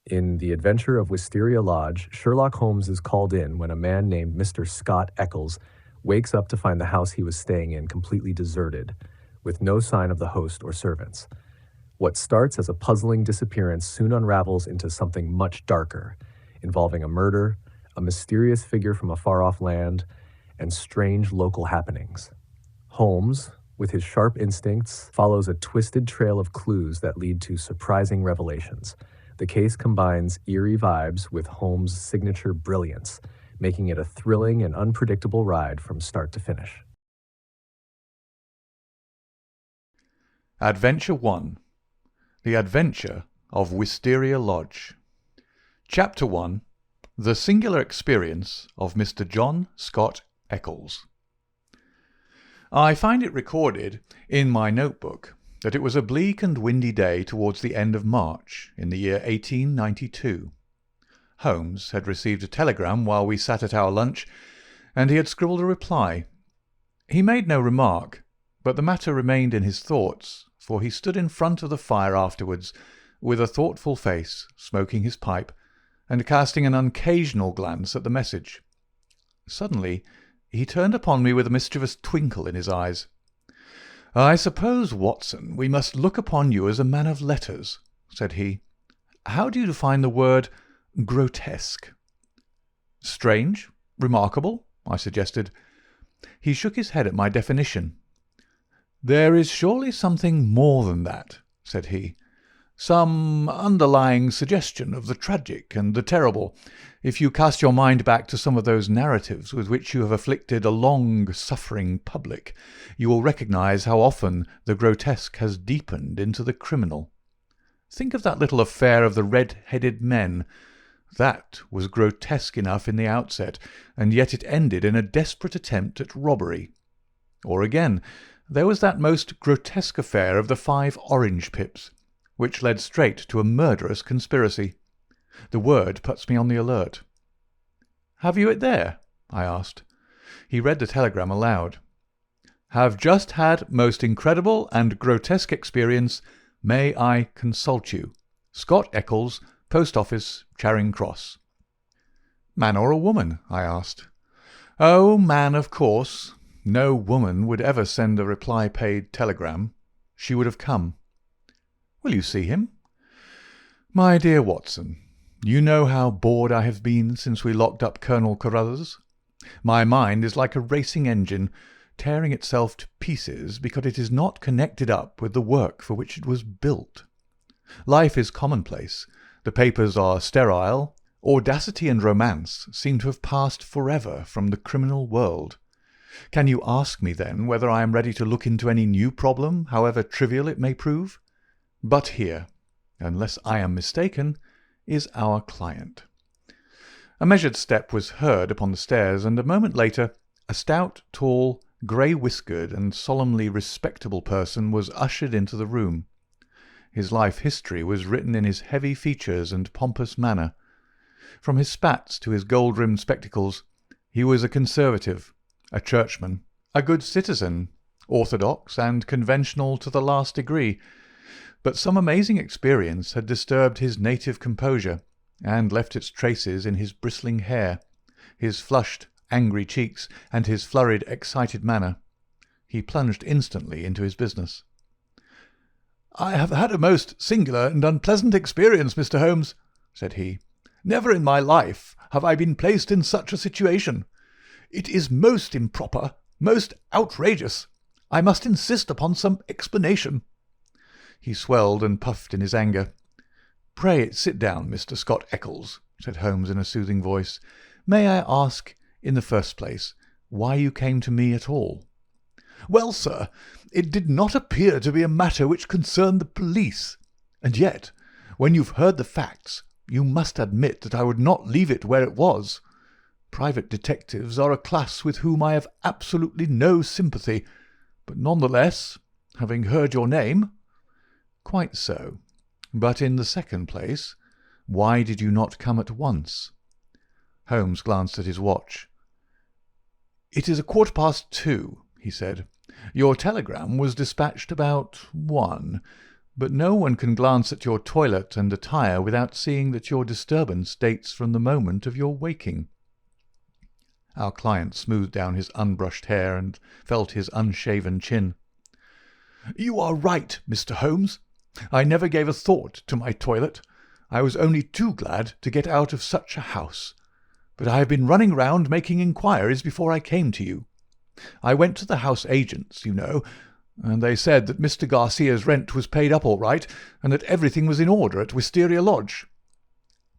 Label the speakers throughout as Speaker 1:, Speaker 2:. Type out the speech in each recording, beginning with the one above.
Speaker 1: In The Adventure of Wisteria Lodge, Sherlock Holmes is called in when a man named Mr. Scott Eccles wakes up to find the house he was staying in completely deserted, with no sign of the host or servants. What starts as a puzzling disappearance soon unravels into something much darker, involving a murder, a mysterious figure from a far-off land, and strange local happenings. Holmes, with his sharp instincts, follows a twisted trail of clues that lead to surprising revelations. The case combines eerie vibes with Holmes' signature brilliance, making it a thrilling and unpredictable ride from start to finish.
Speaker 2: Adventure 1. The Adventure of Wisteria Lodge. Chapter 1. The Singular Experience of Mr. John Scott Eccles. I find it recorded in my notebook that it was a bleak and windy day towards the end of March in the year 1892. Holmes had received a telegram while we sat at our lunch, and he had scribbled a reply. He made no remark, but the matter remained in his thoughts, for he stood in front of the fire afterwards, with a thoughtful face, smoking his pipe, and casting an occasional glance at the message. Suddenly he turned upon me with a mischievous twinkle in his eyes. "I suppose, Watson, we must look upon you as a man of letters," said he. "How do you define the word grotesque?" "Strange, remarkable," I suggested. He shook his head at my definition. "There is surely something more than that," said he. "Some underlying suggestion of the tragic and the terrible. If you cast your mind back to some of those narratives with which you have afflicted a long-suffering public, you will recognize how often the grotesque has deepened into the criminal. Think of that little affair of the red-headed men. That was grotesque enough in the outset, and yet it ended in a desperate attempt at robbery. Or again, there was that most grotesque affair of the 5 orange pips, which led straight to a murderous conspiracy. The word puts me on the alert." "Have you it there?" I asked. He read the telegram aloud. "Have just had most incredible and grotesque experience. May I consult you? Scott Eccles, Post Office, Charing Cross." "Man or a woman?" I asked. "Oh, man, of course. No woman would ever send a reply-paid telegram. She would have come." "Will you see him?" "My dear Watson, you know how bored I have been since we locked up Colonel Carruthers. My mind is like a racing engine, tearing itself to pieces because it is not connected up with the work for which it was built. Life is commonplace. The papers are sterile. Audacity and romance seem to have passed forever from the criminal world. Can you ask me, then, whether I am ready to look into any new problem, however trivial it may prove? But here, unless I am mistaken, is our client." A measured step was heard upon the stairs, and a moment later a stout, tall, grey-whiskered and solemnly respectable person was ushered into the room. His life history was written in his heavy features and pompous manner. From his spats to his gold-rimmed spectacles, he was a conservative, a churchman, a good citizen, orthodox and conventional to the last degree. But some amazing experience had disturbed his native composure, and left its traces in his bristling hair, his flushed, angry cheeks, and his flurried, excited manner. He plunged instantly into his business. "I have had a most singular and unpleasant experience, Mr. Holmes," said he. "Never in my life have I been placed in such a situation. It is most improper, most outrageous. I must insist upon some explanation." He swelled and puffed in his anger. "Pray sit down, Mr. Scott Eccles," said Holmes in a soothing voice. "May I ask, in the first place, why you came to me at all?" "Well, sir, it did not appear to be a matter which concerned the police. And yet, when you've heard the facts, you must admit that I would not leave it where it was. Private detectives are a class with whom I have absolutely no sympathy, but none the less, having heard your name—" "Quite so. But in the second place, why did you not come at once?" Holmes glanced at his watch. "It is 2:15, he said. "Your telegram was dispatched about 1. but no one can glance at your toilet and attire without seeing that your disturbance dates from the moment of your waking." Our client smoothed down his unbrushed hair and felt his unshaven chin. "You are right, Mr. Holmes. I never gave a thought to my toilet. I was only too glad to get out of such a house. But I have been running round making inquiries before I came to you. I went to the house agents, you know, and they said that Mr. Garcia's rent was paid up all right, and that everything was in order at Wisteria Lodge."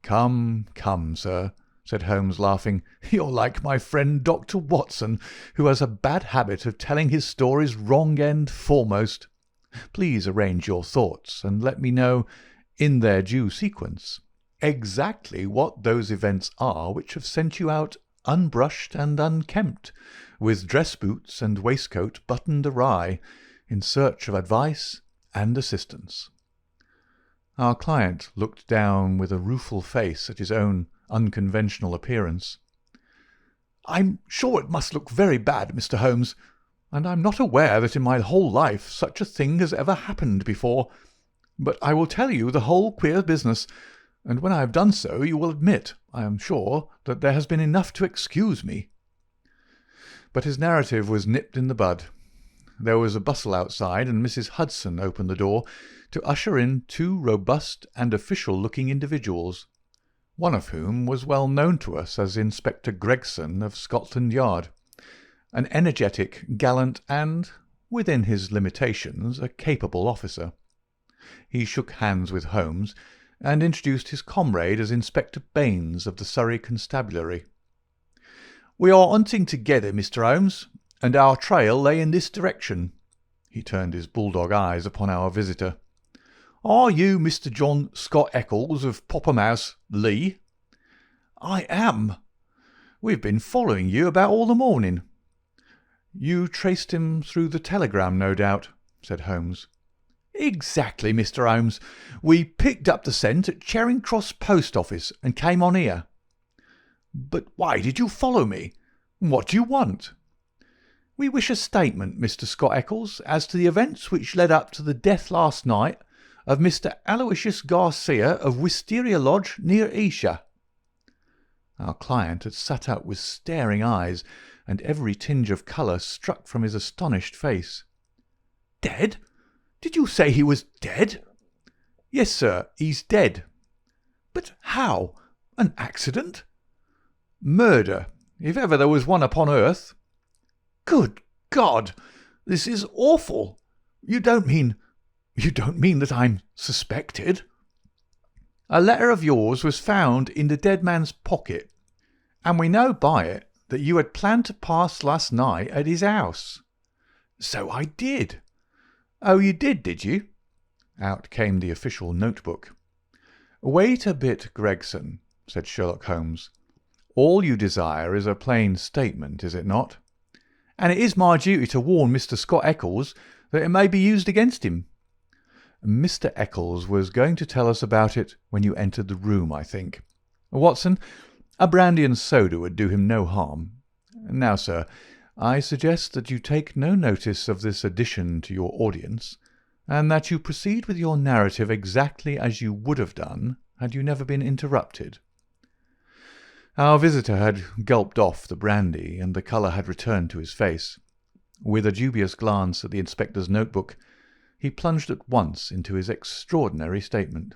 Speaker 2: "Come, come, sir," said Holmes, laughing. "You're like my friend Dr. Watson, who has a bad habit of telling his stories wrong end foremost. Please arrange your thoughts, and let me know, in their due sequence, exactly what those events are which have sent you out unbrushed and unkempt, with dress boots and waistcoat buttoned awry, in search of advice and assistance." Our client looked down with a rueful face at his own unconventional appearance. "I'm sure it must look very bad, Mr. Holmes, and I'm not aware that in my whole life such a thing has ever happened before. But I will tell you the whole queer business, and when I have done so you will admit, I am sure, that there has been enough to excuse me." But his narrative was nipped in the bud. There was a bustle outside, and Mrs. Hudson opened the door to usher in two robust and official-looking individuals, one of whom was well known to us as Inspector Gregson of Scotland Yard, an energetic, gallant, and, within his limitations, a capable officer. He shook hands with Holmes, and introduced his comrade as Inspector Baines of the Surrey Constabulary. "We are hunting together, Mr. Holmes, and our trail lay in this direction." He turned his bulldog eyes upon our visitor. "Are you Mr. John Scott Eccles of Popham House, Lee?" "I am. We've been following you about all the morning." "You traced him through the telegram, no doubt," said Holmes. "Exactly, Mr. Holmes. We picked up the scent at Charing Cross Post Office and came on here." "But why did you follow me? What do you want?" "We wish a statement, Mr. Scott Eccles, as to the events which led up to the death last night of Mr. Aloysius Garcia of Wisteria Lodge near Esher." Our client had sat up with staring eyes, and every tinge of colour struck from his astonished face. "Dead? Did you say he was dead?" "Yes, sir, he's dead." "But how? An accident?" "Murder, if ever there was one upon earth." "Good God! This is awful. You don't mean that I'm suspected?" "A letter of yours was found in the dead man's pocket, and we know by it that you had planned to pass last night at his house." "So I did." "Oh, you did you?" Out came the official notebook. "Wait a bit, Gregson," said Sherlock Holmes. "All you desire is a plain statement, is it not? And it is my duty to warn Mr. Scott Eccles that it may be used against him." "Mr. Eccles was going to tell us about it when you entered the room, I think. Watson, a brandy and soda would do him no harm. Now, sir, I suggest that you take no notice of this addition to your audience, and that you proceed with your narrative exactly as you would have done had you never been interrupted." Our visitor had gulped off the brandy, and the colour had returned to his face. With a dubious glance at the inspector's notebook, he plunged at once into his extraordinary statement.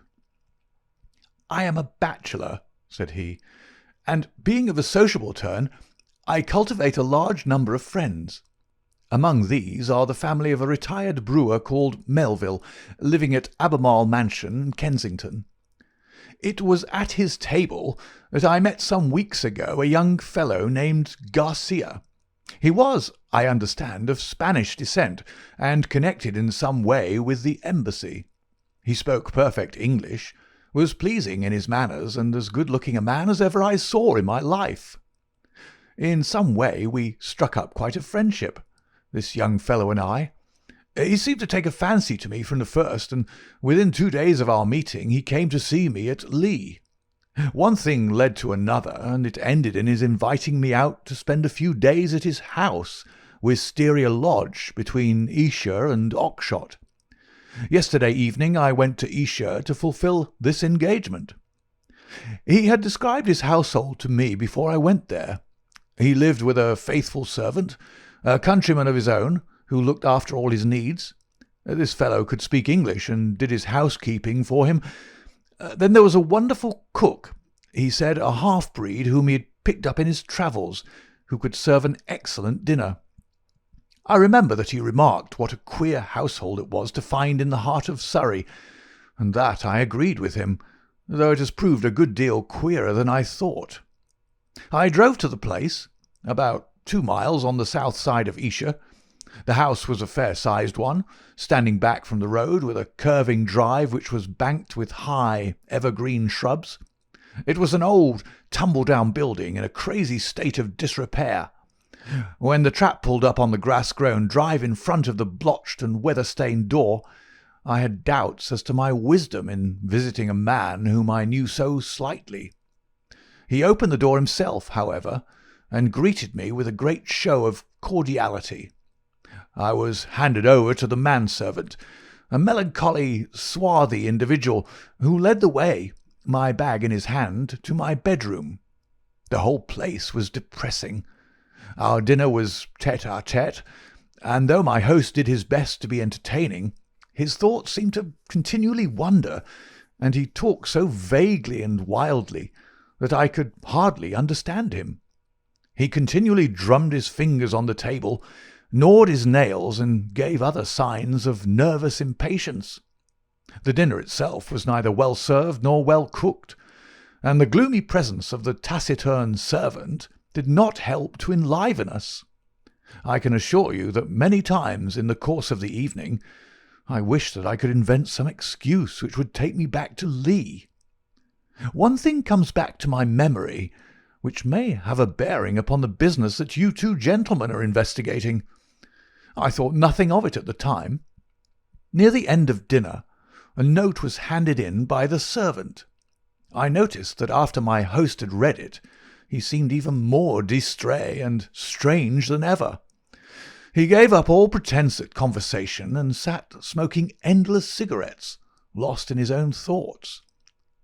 Speaker 2: "I am a bachelor," said he, "and, being of a sociable turn, I cultivate a large number of friends. Among these are the family of a retired brewer called Melville, living at Albemarle Mansion, Kensington. It was at his table that I met some weeks ago a young fellow named Garcia. He was, I understand, of Spanish descent, and connected in some way with the embassy. He spoke perfect English, was pleasing in his manners, and as good-looking a man as ever I saw in my life. In some way we struck up quite a friendship, this young fellow and I. He seemed to take a fancy to me from the first, and within 2 days of our meeting he came to see me at Lee. One thing led to another, and it ended in his inviting me out to spend a few days at his house, Wisteria Lodge, between Esher and Oxshott. Yesterday evening I went to Esher to fulfil this engagement. He had described his household to me before I went there. He lived with a faithful servant, a countryman of his own, who looked after all his needs. This fellow could speak English and did his housekeeping for him. Then there was a wonderful cook, he said, a half-breed whom he had picked up in his travels, who could serve an excellent dinner. I remember that he remarked what a queer household it was to find in the heart of Surrey, and that I agreed with him, though it has proved a good deal queerer than I thought. I drove to the place, about 2 miles on the south side of Esher. The house was a fair-sized one, standing back from the road with a curving drive which was banked with high, evergreen shrubs. It was an old, tumble-down building in a crazy state of disrepair. When the trap pulled up on the grass-grown drive in front of the blotched and weather-stained door, I had doubts as to my wisdom in visiting a man whom I knew so slightly. He opened the door himself, however, and greeted me with a great show of cordiality. I was handed over to the manservant, a melancholy, swarthy individual, who led the way, my bag in his hand, to my bedroom. The whole place was depressing. Our dinner was tete-a-tete, and though my host did his best to be entertaining, his thoughts seemed to continually wander, and he talked so vaguely and wildly that I could hardly understand him. He continually drummed his fingers on the table, gnawed his nails, and gave other signs of nervous impatience. The dinner itself was neither well served nor well cooked, and the gloomy presence of the taciturn servant did not help to enliven us. I can assure you that many times in the course of the evening I wished that I could invent some excuse which would take me back to Lee. One thing comes back to my memory which may have a bearing upon the business that you two gentlemen are investigating. I thought nothing of it at the time. Near the end of dinner, a note was handed in by the servant. I noticed that after my host had read it, he seemed even more distrait and strange than ever. He gave up all pretence at conversation and sat smoking endless cigarettes, lost in his own thoughts.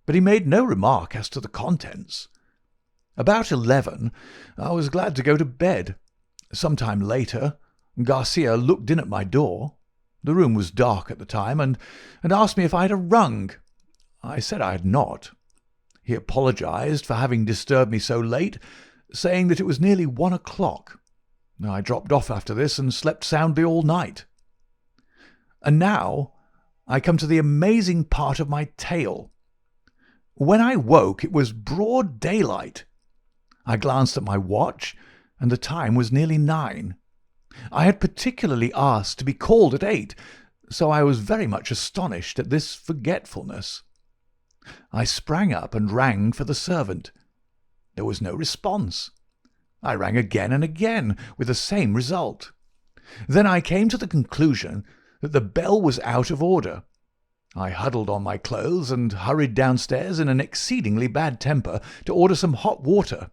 Speaker 2: But he made no remark as to the contents. About 11, I was glad to go to bed. Some time later, Garcia looked in at my door. The room was dark at the time, and asked me if I had rung. I said I had not. He apologized for having disturbed me so late, saying that it was nearly 1 o'clock. I dropped off after this and slept soundly all night. And now I come to the amazing part of my tale. When I woke, it was broad daylight. I glanced at my watch, and the time was nearly 9. I had particularly asked to be called at 8, so I was very much astonished at this forgetfulness. I sprang up and rang for the servant. There was no response. I rang again and again, with the same result. Then I came to the conclusion that the bell was out of order. I huddled on my clothes and hurried downstairs in an exceedingly bad temper to order some hot water.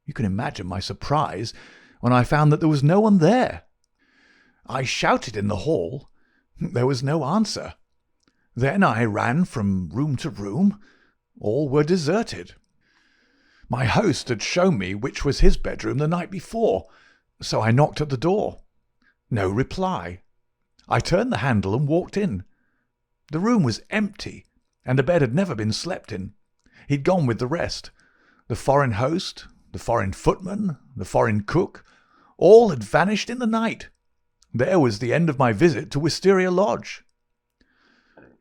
Speaker 2: You can imagine my surprise when I found that there was no one there. I shouted in the hall. There was no answer. Then I ran from room to room. All were deserted. My host had shown me which was his bedroom the night before, so I knocked at the door. No reply. I turned the handle and walked in. The room was empty, and the bed had never been slept in. He'd gone with the rest. The foreign host, the foreign footman, the foreign cook, all had vanished in the night. There was the end of my visit to Wisteria Lodge.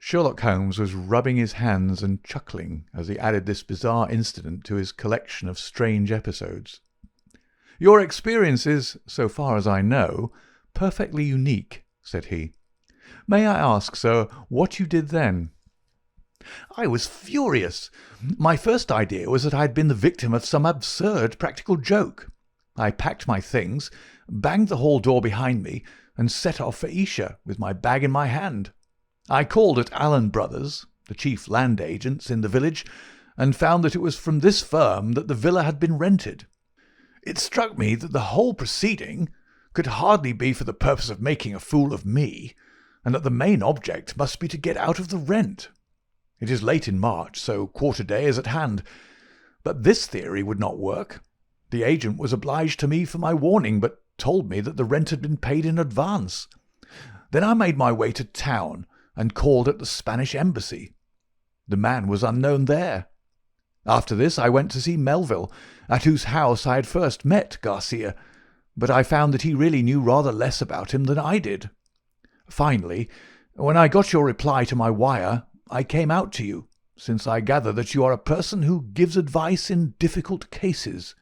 Speaker 2: Sherlock Holmes was rubbing his hands and chuckling as he added this bizarre incident to his collection of strange episodes. "Your experience is, so far as I know, perfectly unique," said he. "May I ask, sir, what you did then?" "I was furious. My first idea was that I had been the victim of some absurd practical joke. I packed my things, banged the hall door behind me, and set off for Esher with my bag in my hand. I called at Allen Brothers, the chief land agents in the village, and found that it was from this firm that the villa had been rented. It struck me that the whole proceeding could hardly be for the purpose of making a fool of me, and that the main object must be to get out of the rent. It is late in March, so quarter day is at hand. But this theory would not work. The agent was obliged to me for my warning, but told me that the rent had been paid in advance. Then I made my way to town and called at the Spanish embassy. The man was unknown there. After this I went to see Melville, at whose house I had first met Garcia, but I found that he really knew rather less about him than I did. Finally, when I got your reply to my wire, I came out to you, since I gather that you are a person who gives advice in difficult cases.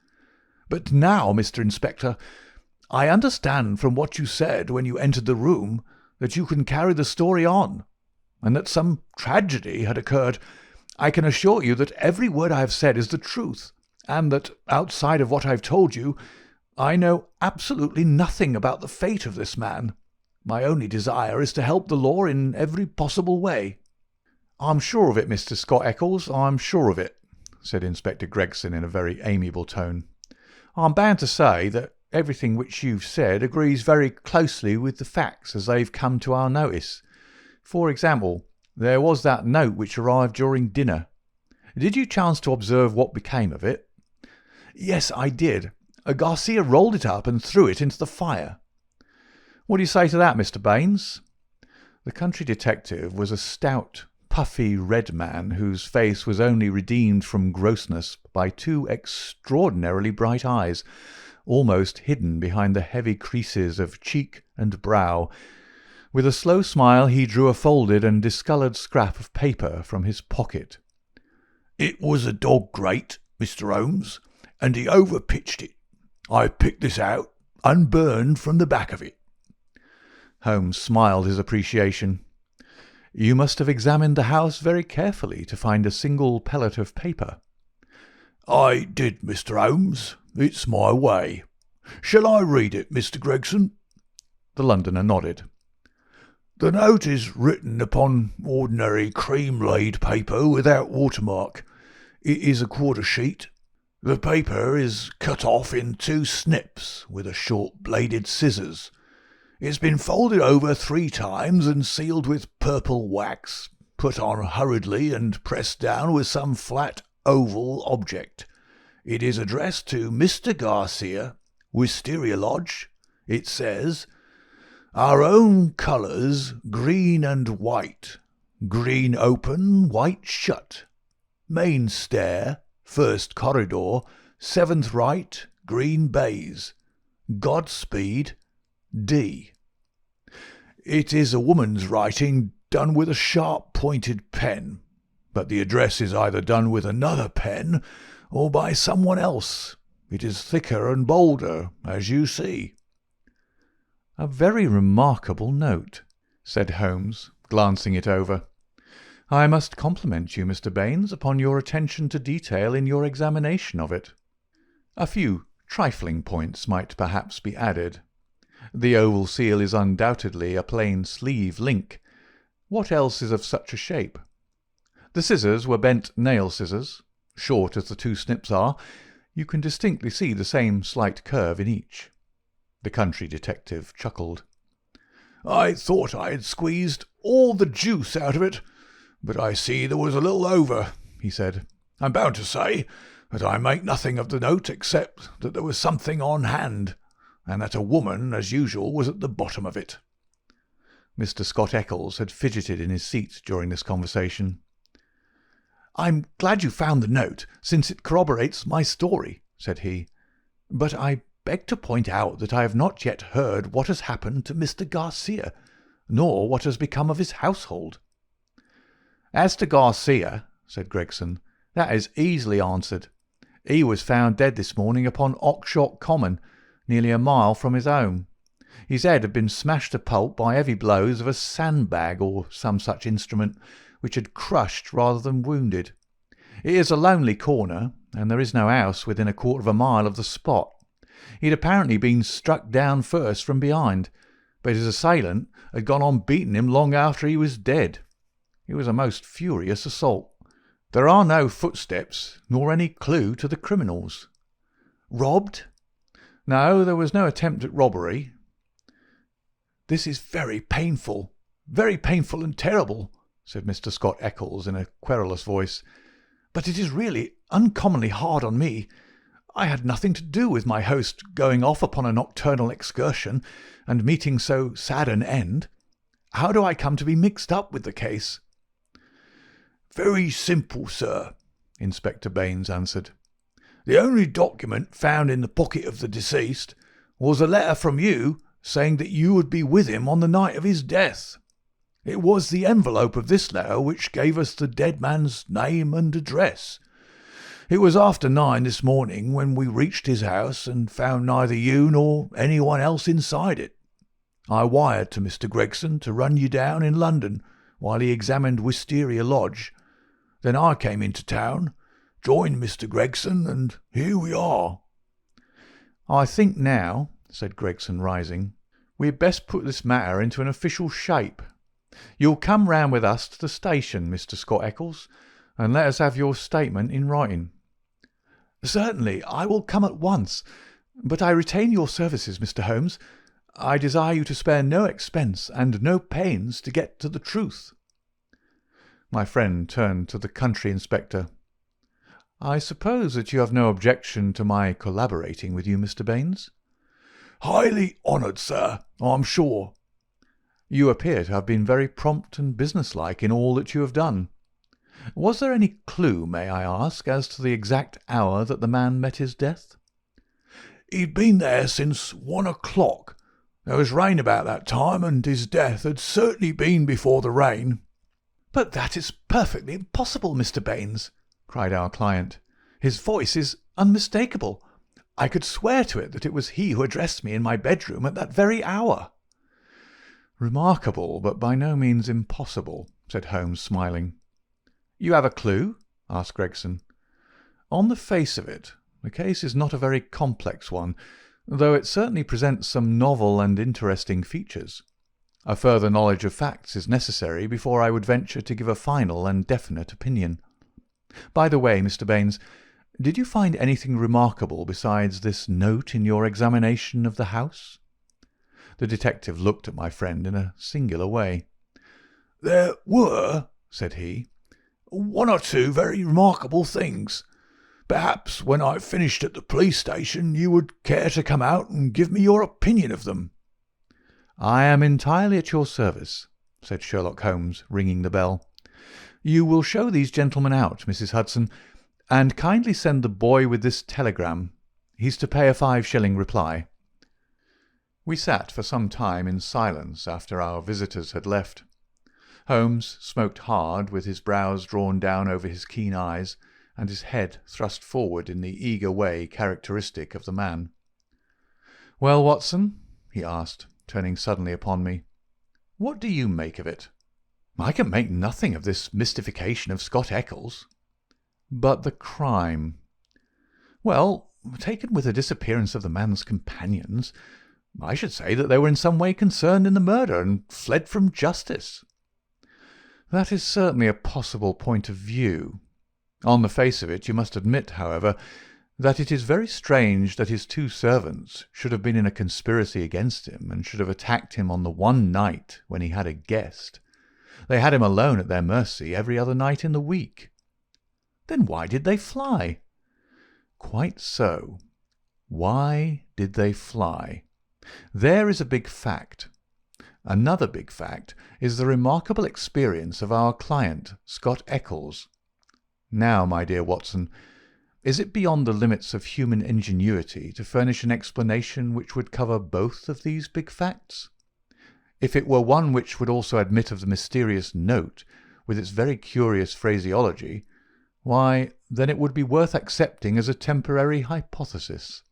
Speaker 2: But now, Mr. Inspector, I understand from what you said when you entered the room that you can carry the story on, and that some tragedy had occurred. I can assure you that every word I have said is the truth, and that, outside of what I have told you, I know absolutely nothing about the fate of this man. My only desire is to help the law in every possible way." "I'm sure of it, Mr. Scott Eccles, I'm sure of it," said Inspector Gregson in a very amiable tone. "I'm bound to say that everything which you've said agrees very closely with the facts as they've come to our notice. For example, there was that note which arrived during dinner. Did you chance to observe what became of it?" "Yes, I did. Garcia rolled it up and threw it into the fire." "What do you say to that, Mr. Baines?" The country detective was a stout, puffy red man whose face was only redeemed from grossness by two extraordinarily bright eyes, almost hidden behind the heavy creases of cheek and brow. With a slow smile he drew a folded and discoloured scrap of paper from his pocket. "It was a dog grate, Mr. Holmes, and he overpitched it. I picked this out, unburned from the back of it." Holmes smiled his appreciation. "You must have examined the house very carefully to find a single pellet of paper." "I did, Mr. Holmes. It's my way. Shall I read it, Mr. Gregson?" The Londoner nodded. "The note is written upon ordinary cream-laid paper without watermark. It is a quarter sheet. The paper is cut off in 2 snips with a short-bladed scissors. It's been folded over 3 times and sealed with purple wax, put on hurriedly and pressed down with some flat oval object. It is addressed to Mr. Garcia, Wisteria Lodge. It says, 'Our own colours, green and white. Green open, white shut. Main stair, first corridor, 7th right, green baize. Godspeed, D.' It is a woman's writing done with a sharp-pointed pen, but the address is either done with another pen or by someone else. It is thicker and bolder, as you see." "A very remarkable note," said Holmes, glancing it over. "I must compliment you, Mr. Baines, upon your attention to detail in your examination of it. A few trifling points might perhaps be added. The oval seal is undoubtedly a plain sleeve link. What else is of such a shape? The scissors were bent nail scissors. Short as the 2 snips are, you can distinctly see the same slight curve in each." The country detective chuckled. "I thought I had squeezed all the juice out of it, but I see there was a little over," he said. "I'm bound to say that I make nothing of the note except that there was something on hand, and that a woman, as usual, was at the bottom of it." Mr. Scott Eccles had fidgeted in his seat during this conversation. "I'm glad you found the note, since it corroborates my story," said he. "But I beg to point out that I have not yet heard what has happened to Mr. Garcia, nor what has become of his household." "As to Garcia," said Gregson, "that is easily answered. He was found dead this morning upon Oxshott Common, nearly a mile from his home. His head had been smashed to pulp by heavy blows of a sandbag or some such instrument, which had crushed rather than wounded. It is a lonely corner, and there is no house within a quarter of a mile of the spot. He had apparently been struck down first from behind, but his assailant had gone on beating him long after he was dead. It was a most furious assault. There are no footsteps, nor any clue to the criminals." "Robbed?" "No, there was no attempt at robbery." "This is very painful," very painful and terrible," said Mr. Scott Eccles in a querulous voice. "But it is really uncommonly hard on me. I had nothing to do with my host going off upon a nocturnal excursion and meeting so sad an end. How do I come to be mixed up with the case?" "Very simple, sir," Inspector Baines answered. "The only document found in the pocket of the deceased was a letter from you saying that you would be with him on the night of his death. It was the envelope of this letter which gave us the dead man's name and address. It was after 9 this morning when we reached his house and found neither you nor anyone else inside it. I wired to Mr. Gregson to run you down in London while he examined Wisteria Lodge. Then I came into town, joined Mr. Gregson, and here we are." "I think now," said Gregson, rising, "we had best put this matter into an official shape. You'll come round with us to the station, Mr. Scott Eccles, and let us have your statement in writing."
Speaker 3: "Certainly, I will come at once. But I retain your services, Mr. Holmes. I desire you to spare no expense and no pains to get to the truth."
Speaker 2: My friend turned to the country inspector. "I suppose that you have no objection to my collaborating with you, Mr. Baines?"
Speaker 3: "Highly honoured, sir, I'm sure."
Speaker 2: "You appear to have been very prompt and businesslike in all that you have done. Was there any clue, may I ask, as to the exact hour that the man met his death?"
Speaker 3: "He'd been there since 1 o'clock. There was rain about that time, and his death had certainly been before the rain."
Speaker 2: "But that is perfectly impossible, Mr. Baines," cried our client. "His voice is unmistakable. I could swear to it that it was he who addressed me in my bedroom at that very hour." "Remarkable, but by no means impossible," said Holmes, smiling. "You have a clue?" asked Gregson. "On the face of it, the case is not a very complex one, though it certainly presents some novel and interesting features. A further knowledge of facts is necessary before I would venture to give a final and definite opinion. By the way, Mr. Baines, did you find anything remarkable besides this note in your examination of the house?" The detective looked at my friend in a singular way.
Speaker 3: "There were," said he, "one or two very remarkable things. Perhaps when I've finished at the police station you would care to come out and give me your opinion of them."
Speaker 2: "I am entirely at your service," said Sherlock Holmes, ringing the bell. "You will show these gentlemen out, Mrs. Hudson, and kindly send the boy with this telegram. He's to pay a 5-shilling reply." We sat for some time in silence after our visitors had left. Holmes smoked hard, with his brows drawn down over his keen eyes, and his head thrust forward in the eager way characteristic of the man. "Well, Watson," he asked, turning suddenly upon me, "what do you make of it?"
Speaker 3: "I can make nothing of this mystification of Scott Eccles."
Speaker 2: "But the crime?"
Speaker 3: "Well, taken with the disappearance of the man's companions, I should say that they were in some way concerned in the murder and fled from justice."
Speaker 2: "That is certainly a possible point of view. On the face of it, you must admit, however, that it is very strange that his 2 servants should have been in a conspiracy against him and should have attacked him on the one night when he had a guest. They had him alone at their mercy every other night in the week."
Speaker 3: "Then why did they fly?"
Speaker 2: "Quite so. Why did they fly? There is a big fact. Another big fact is the remarkable experience of our client, Scott Eccles. Now, my dear Watson, is it beyond the limits of human ingenuity to furnish an explanation which would cover both of these big facts? If it were one which would also admit of the mysterious note, with its very curious phraseology, why, then it would be worth accepting as a temporary hypothesis.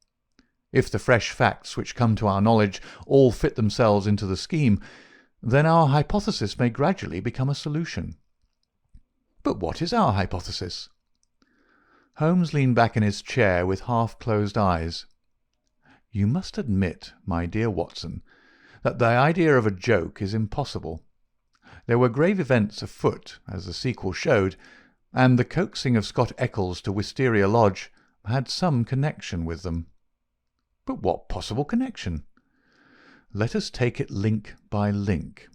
Speaker 2: If the fresh facts which come to our knowledge all fit themselves into the scheme, then our hypothesis may gradually become a solution."
Speaker 3: "But what is our hypothesis?"
Speaker 2: Holmes leaned back in his chair with half-closed eyes. "You must admit, my dear Watson, that the idea of a joke is impossible. There were grave events afoot, as the sequel showed, and the coaxing of Scott Eccles to Wisteria Lodge had some connection with them."
Speaker 3: "But what possible connection?"
Speaker 2: "Let us take it link by link.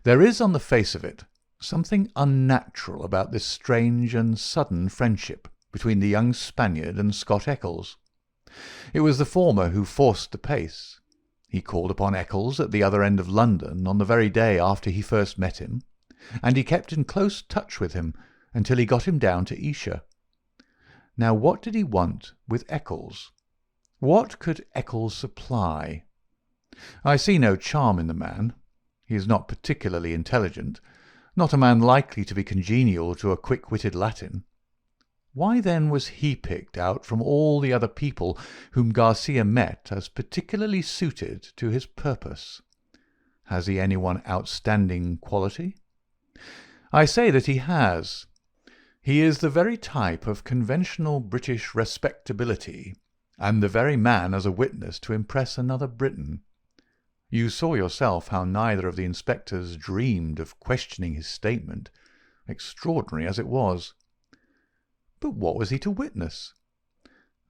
Speaker 2: There is, on the face of it, something unnatural about this strange and sudden friendship between the young Spaniard and Scott Eccles. It was the former who forced the pace. He called upon Eccles at the other end of London on the very day after he first met him, and he kept in close touch with him until he got him down to Esher. Now what did he want with Eccles? What could Eccles supply? I see no charm in the man. He is not particularly intelligent, not a man likely to be congenial to a quick-witted Latin. Why then was he picked out from all the other people whom Garcia met as particularly suited to his purpose? Has he any one outstanding quality? I say that he has. He is the very type of conventional British respectability, and the very man as a witness to impress another Briton. You saw yourself how neither of the inspectors dreamed of questioning his statement, extraordinary as it was. But what was he to witness?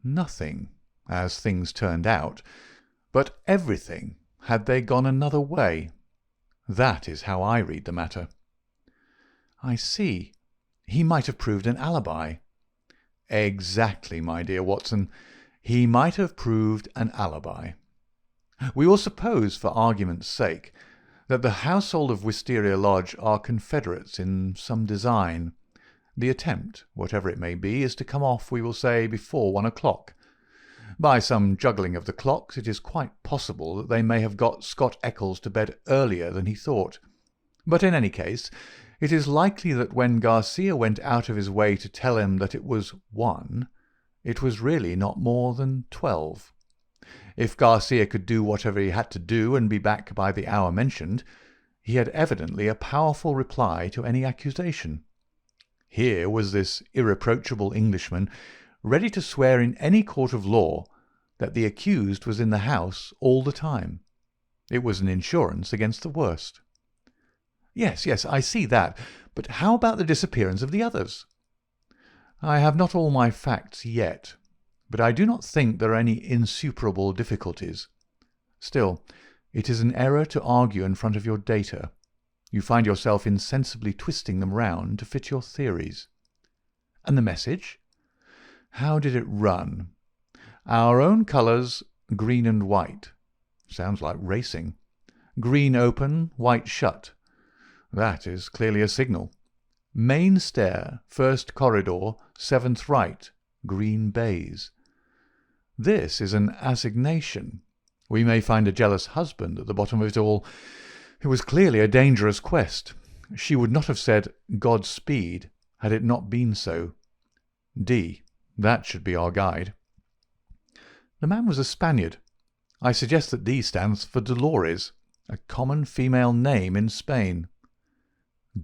Speaker 2: Nothing, as things turned out, but everything had they gone another way. That is how I read the matter. I see. He might have proved an alibi. Exactly, my dear Watson. He might have proved an alibi. We will suppose, for argument's sake, that the household of Wisteria Lodge are confederates in some design. The attempt, whatever it may be, is to come off, we will say, before 1 o'clock. By some juggling of the clocks, it is quite possible that they may have got Scott Eccles to bed earlier than he thought. But in any case, it is likely that when Garcia went out of his way to tell him that it was 1, it was really not more than 12. If Garcia could do whatever he had to do and be back by the hour mentioned, he had evidently a powerful reply to any accusation. Here was this irreproachable Englishman ready to swear in any court of law that the accused was in the house all the time. It was an insurance against the worst. Yes, I see that. But how about the disappearance of the others? I have not all my facts yet, but I do not think there are any insuperable difficulties. Still, it is an error to argue in front of your data. You find yourself insensibly twisting them round to fit your theories. And the message? How did it run? Our own colours, green and white. Sounds like racing. Green open, white shut. That is clearly a signal. Main stair, first corridor, 7th right, green baize. This is an assignation. We may find a jealous husband at the bottom of it all. It was clearly a dangerous quest. She would not have said Godspeed had it not been so. D. That should be our guide. The man was a Spaniard. I suggest that D stands for Dolores, a common female name in Spain.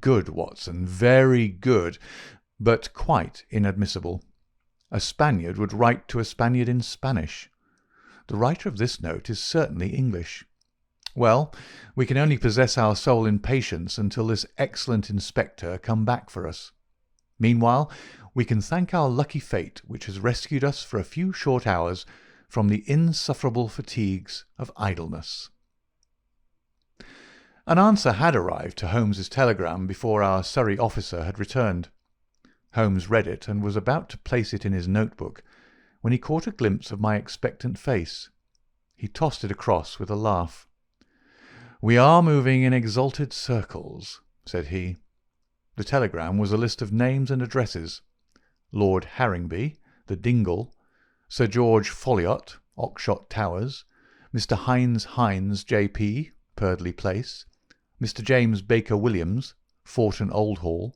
Speaker 2: Good, Watson, very good, but quite inadmissible. A Spaniard would write to a Spaniard in Spanish. The writer of this note is certainly English. Well, we can only possess our soul in patience until this excellent inspector come back for us. Meanwhile, we can thank our lucky fate which has rescued us for a few short hours from the insufferable fatigues of idleness. An answer had arrived to Holmes's telegram before our Surrey officer had returned. Holmes read it and was about to place it in his notebook when he caught a glimpse of my expectant face. He tossed it across with a laugh. "We are moving in exalted circles," said he. The telegram was a list of names and addresses. Lord Harringby, the Dingle, Sir George Folliot, Oxshott Towers, Mr. Hines, J.P., Purdley Place, Mr. James Baker Williams, Forton Old Hall,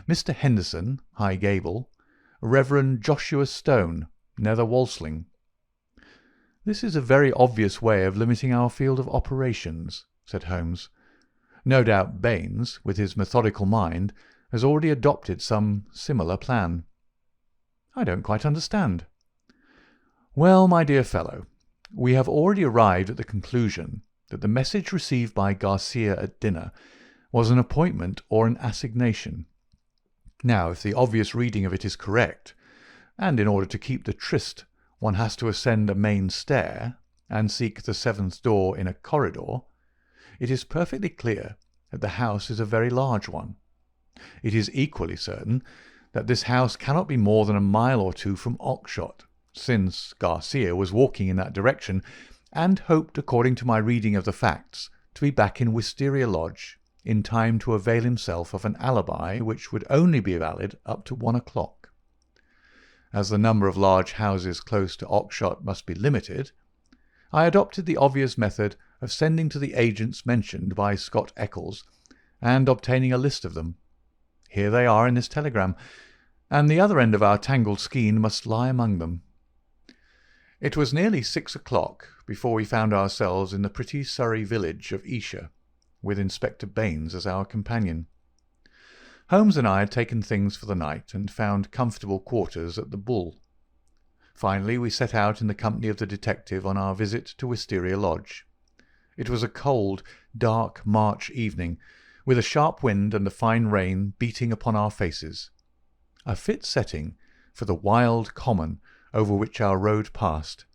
Speaker 2: Mr. Henderson, High Gable, Reverend Joshua Stone, Nether Walsling. "This is a very obvious way of limiting our field of operations," said Holmes. "No doubt Baines, with his methodical mind, has already adopted some similar plan." "I don't quite understand." "Well, my dear fellow, we have already arrived at the conclusion that the message received by Garcia at dinner was an appointment or an assignation. Now, if the obvious reading of it is correct, and in order to keep the tryst one has to ascend a main stair and seek the 7th door in a corridor, it is perfectly clear that the house is a very large one. It is equally certain that this house cannot be more than a mile or two from Oxshott, since Garcia was walking in that direction, and hoped, according to my reading of the facts, to be back in Wisteria Lodge in time to avail himself of an alibi which would only be valid up to 1 o'clock. As the number of large houses close to Oxshott must be limited, I adopted the obvious method of sending to the agents mentioned by Scott Eccles and obtaining a list of them. Here they are in this telegram, and the other end of our tangled skein must lie among them. It was nearly 6 o'clock before we found ourselves in the pretty Surrey village of Esher, with Inspector Baines as our companion. Holmes and I had taken things for the night and found comfortable quarters at the Bull. Finally, we set out in the company of the detective on our visit to Wisteria Lodge. It was a cold, dark March evening, with a sharp wind and a fine rain beating upon our faces. A fit setting for the wild common over which our road passed,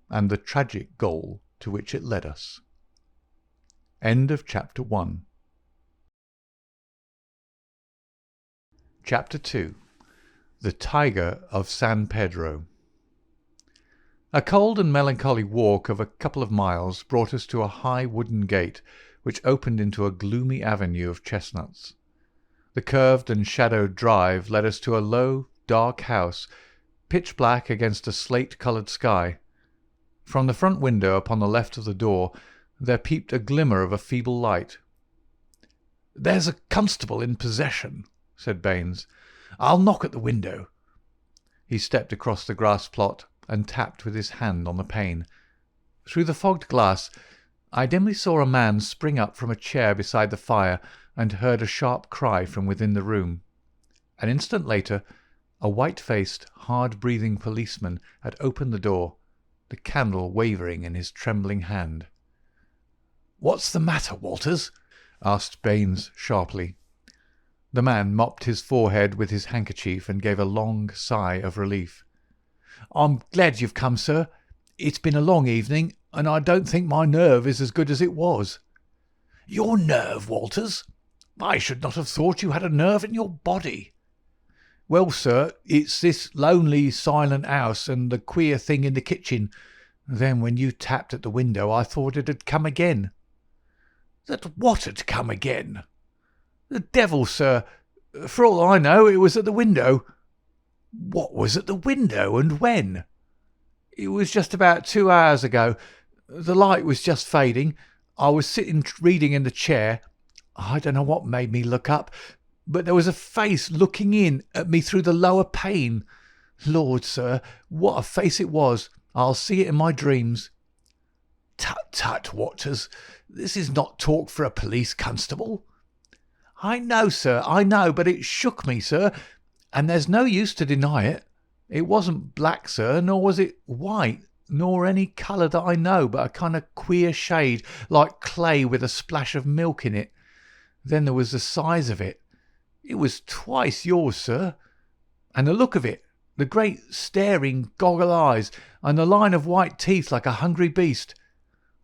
Speaker 2: and the tragic goal to which it led us. End of Chapter 1. Chapter 2. The Tiger of San Pedro. A cold and melancholy walk of a couple of miles brought us to a high wooden gate which opened into a gloomy avenue of chestnuts. The curved and shadowed drive led us to a low, dark house, pitch black against a slate-coloured sky. From the front window upon the left of the door there peeped a glimmer of a feeble light.
Speaker 3: "There's a constable in possession," said Baines. "I'll knock at the window."
Speaker 2: He stepped across the grass plot and tapped with his hand on the pane. Through the fogged glass I dimly saw a man spring up from a chair beside the fire and heard a sharp cry from within the room. An instant later a white-faced, hard-breathing policeman had opened the door, the candle wavering in his trembling hand.
Speaker 3: "What's the matter, Walters?"
Speaker 2: asked Baines sharply. The man mopped his forehead with his handkerchief and gave a long sigh of relief.
Speaker 3: "I'm glad you've come, sir. It's been a long evening, and I don't think my nerve is as good as it was." "Your nerve, Walters? I should not have thought you had a nerve in your body." "Well, sir, it's this lonely, silent house and the queer thing in the kitchen. Then when you tapped at the window I thought it had come again." "That what had come again?" "The devil, sir. For all I know, it was at the window." "What was at the window, and when?" "It was just about 2 hours ago. The light was just fading. I was sitting reading in the chair. I don't know what made me look up, but there was a face looking in at me through the lower pane. Lord, sir, what a face it was! I'll see it in my dreams." "Tut, tut, Waters. This is not talk for a police constable." "I know, sir, I know, but it shook me, sir, and there's no use to deny it. It wasn't black, sir, nor was it white, nor any colour that I know, but a kind of queer shade, like clay with a splash of milk in it. Then there was the size of it. It was twice yours, sir. And the look of it, the great staring goggle eyes, and the line of white teeth like a hungry beast.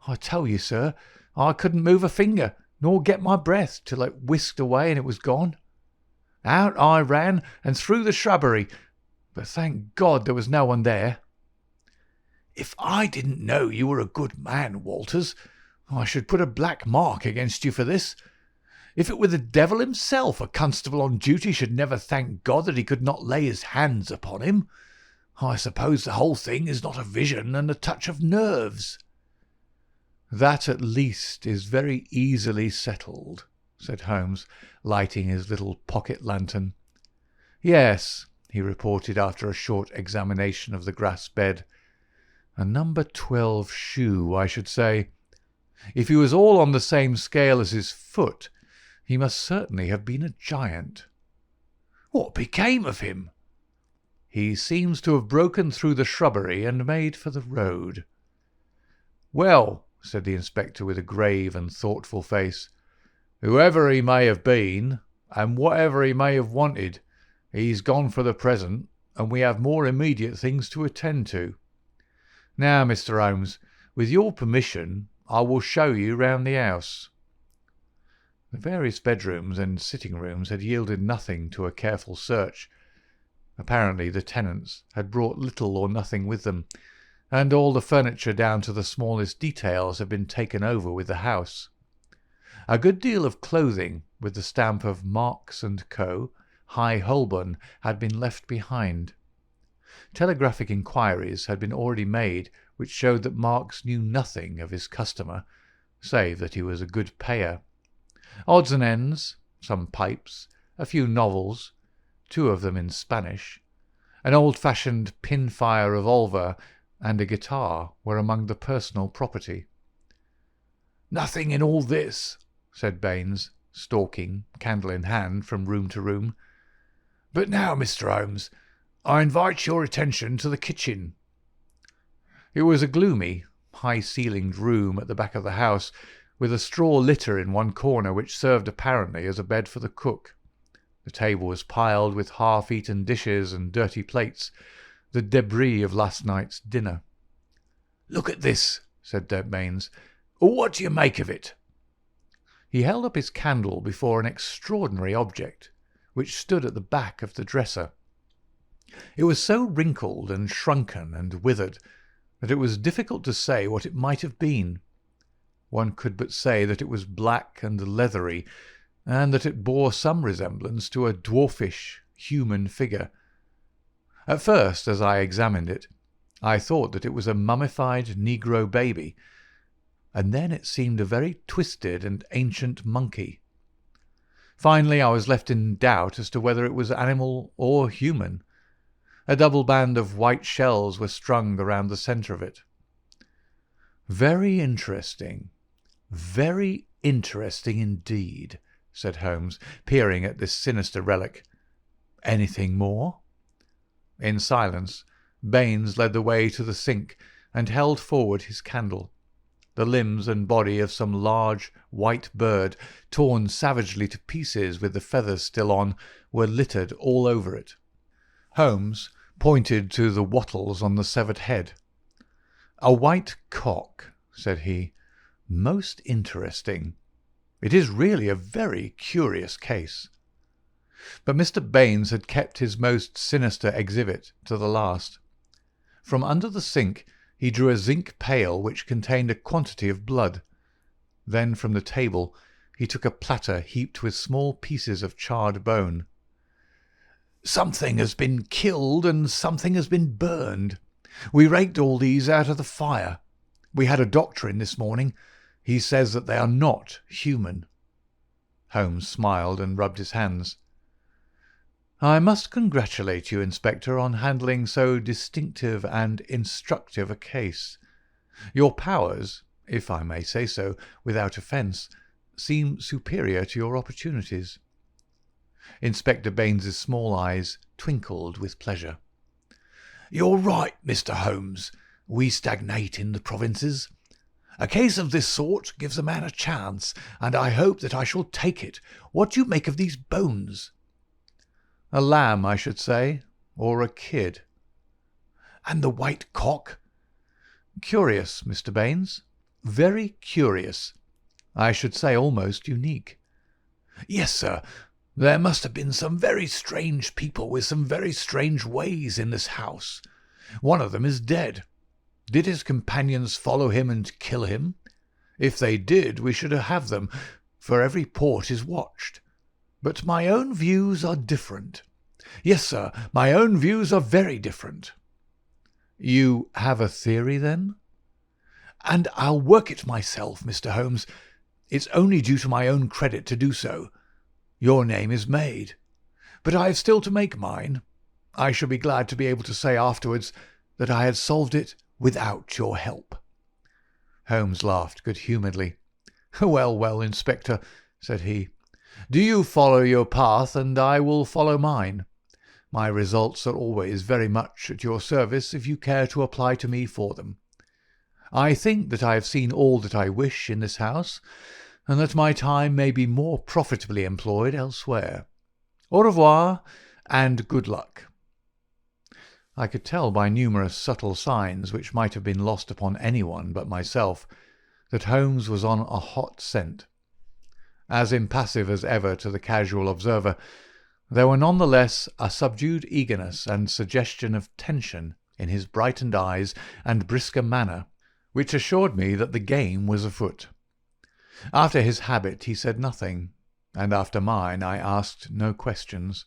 Speaker 3: I tell you, sir, I couldn't move a finger, nor get my breath, till it whisked away and it was gone. Out I ran, and through the shrubbery, but thank God there was no one there." "If I didn't know you were a good man, Walters, I should put a black mark against you for this. If it were the devil himself, a constable on duty should never thank God that he could not lay his hands upon him. I suppose the whole thing is not a vision and a touch of nerves."
Speaker 2: "That at least is very easily settled," said Holmes, lighting his little pocket lantern. "Yes," he reported after a short examination of the grass bed. "A number 12 shoe, I should say. If he was all on the same scale as his foot, he must certainly have been a giant."
Speaker 3: "What became of him?"
Speaker 2: "He seems to have broken through the shrubbery and made for the road." "Well," said the inspector with a grave and thoughtful face, "whoever he may have been, and whatever he may have wanted, he's gone for the present, and we have more immediate things to attend to. Now, Mr. Holmes, with your permission, I will show you round the house." The various bedrooms and sitting rooms had yielded nothing to a careful search. Apparently the tenants had brought little or nothing with them, and all the furniture down to the smallest details had been taken over with the house. A good deal of clothing with the stamp of Marks & Co., High Holborn, had been left behind. Telegraphic inquiries had been already made which showed that Marks knew nothing of his customer, save that he was a good payer. Odds and ends, some pipes, a few novels, 2 of them in Spanish, an old-fashioned pin-fire revolver, and a guitar were among the personal property.
Speaker 3: "Nothing in all this,"
Speaker 2: said Baines, stalking, candle in hand, from room to room.
Speaker 3: "But now, Mr. Holmes, I invite your attention to the kitchen."
Speaker 2: It was a gloomy, high-ceilinged room at the back of the house, with a straw litter in one corner which served apparently as a bed for the cook. The table was piled with half-eaten dishes and dirty plates, the debris of last night's dinner.
Speaker 3: "Look at this," said Baines. "What do you make of it?"
Speaker 2: He held up his candle before an extraordinary object, which stood at the back of the dresser. It was so wrinkled and shrunken and withered that it was difficult to say what it might have been. One could but say that it was black and leathery, and that it bore some resemblance to a dwarfish human figure. At first, as I examined it, I thought that it was a mummified negro baby, and then it seemed a very twisted and ancient monkey. Finally, I was left in doubt as to whether it was animal or human. A double band of white shells were strung around the centre of it. "Very interesting, very interesting indeed," said Holmes, peering at this sinister relic. "Anything more?" In silence, Baines led the way to the sink and held forward his candle. The limbs and body of some large white bird, torn savagely to pieces with the feathers still on, were littered all over it. Holmes pointed to the wattles on the severed head. "A white cock," said he. "Most interesting. It is really a very curious case." But Mr. Baines had kept his most sinister exhibit to the last. From under the sink he drew a zinc pail which contained a quantity of blood. Then from the table he took a platter heaped with small pieces of charred bone. "Something has been killed and something has been burned. We raked all these out of the fire. We had a doctor in this morning. He says that they are not human." Holmes smiled and rubbed his hands. "I must congratulate you, Inspector, on handling so distinctive and instructive a case. Your powers, if I may say so without offence, seem superior to your opportunities." Inspector Baines's small eyes twinkled with pleasure. "You're right, Mr. Holmes. We stagnate in the provinces. A case of this sort gives a man a chance, and I hope that I shall take it. What do you make of these bones?" "A lamb, I should say, or a kid." "And the white cock?" "Curious, Mr. Baines. Very curious. I should say almost unique." "Yes, sir. There must have been some very strange people with some very strange ways in this house. One of them is dead. Did his companions follow him and kill him? If they did, we should have them, for every port is watched. But my own views are different. Yes, sir, my own views are very different." "You have a theory, then?" "And I'll work it myself, Mr. Holmes. It's only due to my own credit to do so. Your name is made. But I have still to make mine. I shall be glad to be able to say afterwards that I had solved it without your help." Holmes laughed good-humouredly. "Well, well, Inspector," said he. "Do you follow your path, and I will follow mine. My results are always very much at your service if you care to apply to me for them. I think that I have seen all that I wish in this house, and that my time may be more profitably employed elsewhere. Au revoir, and good luck." I could tell by numerous subtle signs, which might have been lost upon anyone but myself, that Holmes was on a hot scent. As impassive as ever to the casual observer, there were none the less a subdued eagerness and suggestion of tension in his brightened eyes and brisker manner, which assured me that the game was afoot. After his habit he said nothing, and after mine I asked no questions.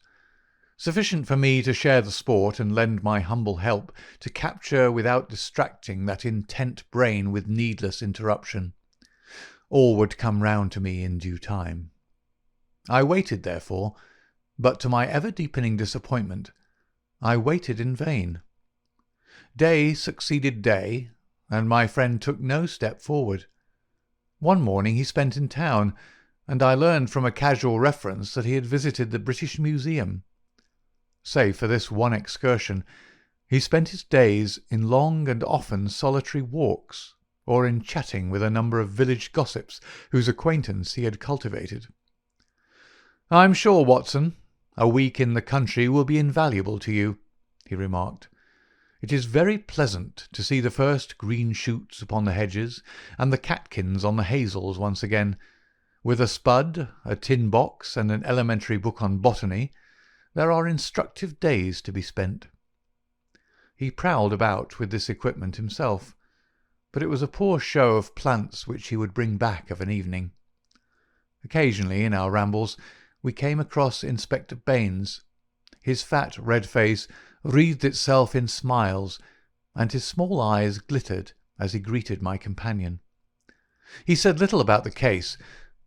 Speaker 2: Sufficient for me to share the sport and lend my humble help to capture without distracting that intent brain with needless interruption. All would come round to me in due time. I waited, therefore, but to my ever-deepening disappointment, I waited in vain. Day succeeded day, and my friend took no step forward. One morning he spent in town, and I learned from a casual reference that he had visited the British Museum. Save for this one excursion, he spent his days in long and often solitary walks, or in chatting with a number of village gossips whose acquaintance he had cultivated. "I'm sure, Watson, a week in the country will be invaluable to you," he remarked. "It is very pleasant to see the first green shoots upon the hedges and the catkins on the hazels once again. With a spud, a tin box, and an elementary book on botany, there are instructive days to be spent." He prowled about with this equipment himself, but it was a poor show of plants which he would bring back of an evening. Occasionally, in our rambles, we came across Inspector Baines. His fat red face wreathed itself in smiles, and his small eyes glittered as he greeted my companion. He said little about the case,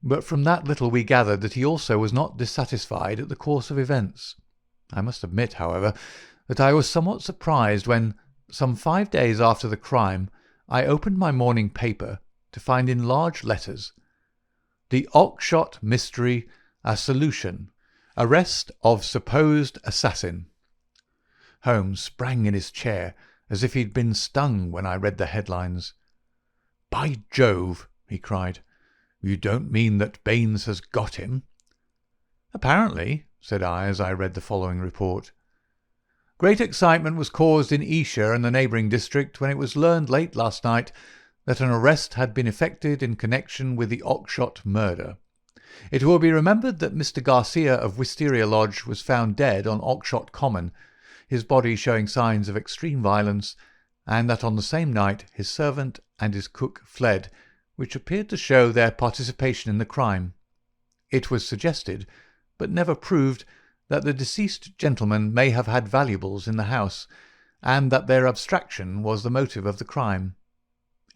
Speaker 2: but from that little we gathered that he also was not dissatisfied at the course of events. I must admit, however, that I was somewhat surprised when, some 5 days after the crime, I opened my morning paper to find in large letters, "The Oakshott Mystery, a Solution. Arrest of Supposed Assassin." Holmes sprang in his chair as if he had been stung when I read the headlines. "By Jove!" he cried. "You don't mean that Baines has got him?" "Apparently," said I as I read the following report. "Great excitement was caused in Esher and the neighbouring district when it was learned late last night that an arrest had been effected in connection with the Oakshott murder. It will be remembered that Mr. Garcia of Wisteria Lodge was found dead on Oakshott Common, his body showing signs of extreme violence, and that on the same night his servant and his cook fled, which appeared to show their participation in the crime. It was suggested, but never proved, that the deceased gentleman may have had valuables in the house, and that their abstraction was the motive of the crime.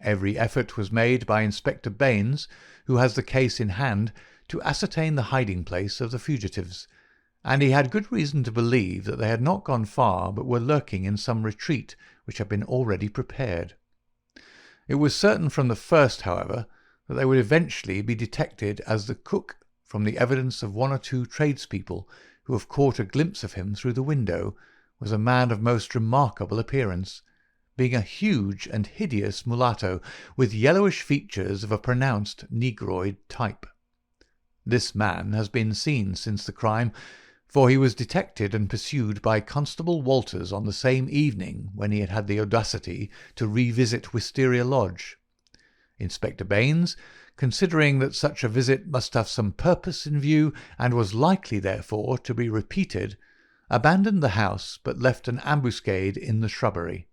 Speaker 2: Every effort was made by Inspector Baines, who has the case in hand, to ascertain the hiding-place of the fugitives, and he had good reason to believe that they had not gone far but were lurking in some retreat which had been already prepared. It was certain from the first, however, that they would eventually be detected, as the cook, from the evidence of one or two tradespeople who have caught a glimpse of him through the window, was a man of most remarkable appearance, being a huge and hideous mulatto with yellowish features of a pronounced negroid type. This man has been seen since the crime, for he was detected and pursued by Constable Walters on the same evening when he had had the audacity to revisit Wisteria Lodge. Inspector Baines, considering that such a visit must have some purpose in view and was likely, therefore, to be repeated, abandoned the house but left an ambuscade in the shrubbery.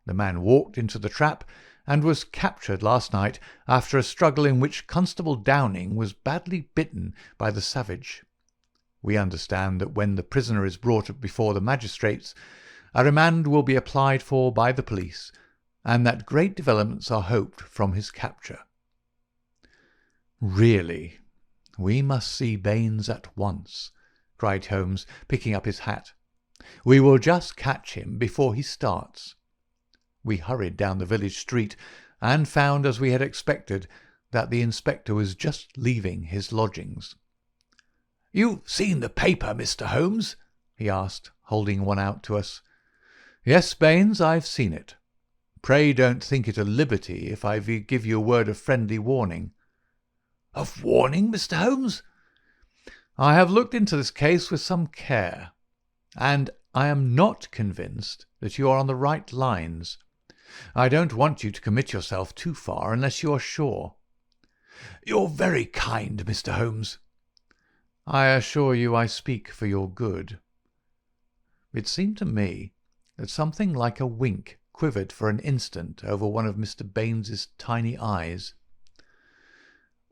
Speaker 2: The man walked into the trap and was captured last night after a struggle in which Constable Downing was badly bitten by the savage. We understand that when the prisoner is brought before the magistrates, a remand will be applied for by the police, and that great developments are hoped from his capture. "Really, we must see Baines at once," cried Holmes, picking up his hat. "We will just catch him before he starts." We hurried down the village street, and found, as we had expected, that the inspector was just leaving his lodgings. "You've seen the paper, Mr. Holmes?" he asked, holding one out to us. "Yes, Baines, I've seen it. Pray don't think it a liberty if I give you a word of friendly warning." "Of warning, Mr. Holmes?" "I have looked into this case with some care, and I am not convinced that you are on the right lines. I don't want you to commit yourself too far unless you are sure.
Speaker 3: "You're very kind, Mr. Holmes."
Speaker 2: "I assure you I speak for your good." It seemed to me that something like a wink quivered for an instant over one of Mr. Baines's tiny eyes.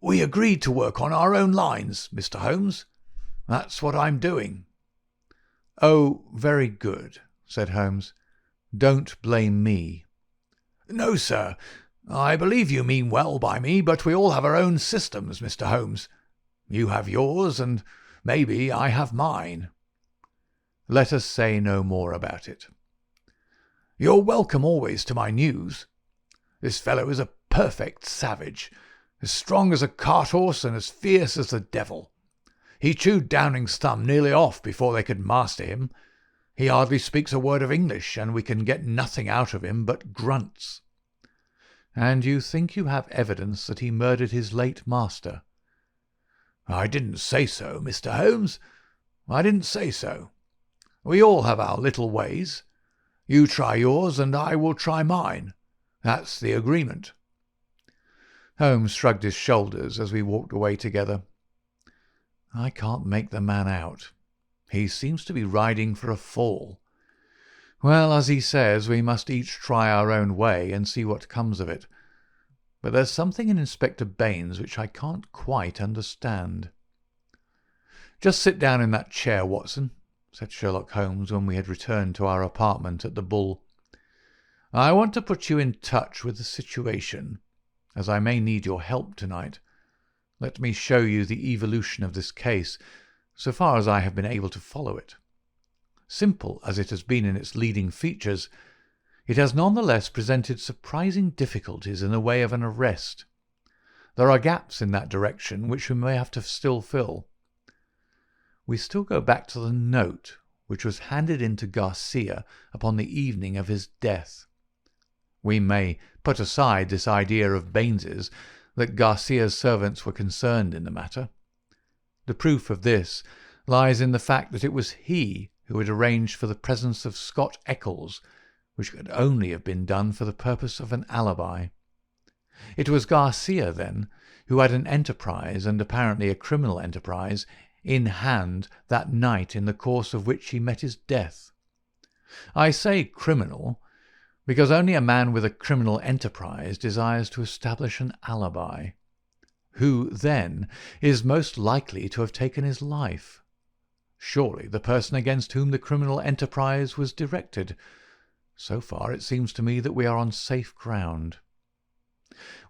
Speaker 3: "We agreed to work on our own lines, Mr. Holmes. That's what I'm doing."
Speaker 2: "Oh, very good," said Holmes. "Don't blame me."
Speaker 3: "No, sir. I believe you mean well by me, but we all have our own systems, Mr. Holmes. You have yours, and maybe I have mine."
Speaker 2: "Let us say no more about it."
Speaker 3: "You're welcome always to my news. This fellow is a perfect savage, as strong as a cart-horse and as fierce as the devil. He chewed Downing's thumb nearly off before they could master him. He hardly speaks a word of English, and we can get nothing out of him but grunts."
Speaker 2: "And you think you have evidence that he murdered his late master?"
Speaker 3: "I didn't say so, Mr. Holmes. I didn't say so. We all have our little ways. You try yours, and I will try mine. That's the agreement."
Speaker 2: Holmes shrugged his shoulders as we walked away together. "I can't make the man out. He seems to be riding for a fall. Well, as he says, we must each try our own way and see what comes of it. But there's something in Inspector Baines which I can't quite understand." "Just sit down in that chair, Watson," said Sherlock Holmes when we had returned to our apartment at the Bull. "I want to put you in touch with the situation, as I may need your help tonight. Let me show you the evolution of this case, so far as I have been able to follow it. Simple as it has been in its leading features, it has none the less presented surprising difficulties in the way of an arrest. There are gaps in that direction which we may have to still fill. We still go back to the note which was handed in to Garcia upon the evening of his death. We may put aside this idea of Baines's, that Garcia's servants were concerned in the matter. The proof of this lies in the fact that it was he who had arranged for the presence of Scott Eccles, which could only have been done for the purpose of an alibi. It was Garcia, then, who had an enterprise, and apparently a criminal enterprise, in hand that night in the course of which he met his death. I say criminal, because only a man with a criminal enterprise desires to establish an alibi. Who, then, is most likely to have taken his life? Surely the person against whom the criminal enterprise was directed. So far it seems to me that we are on safe ground.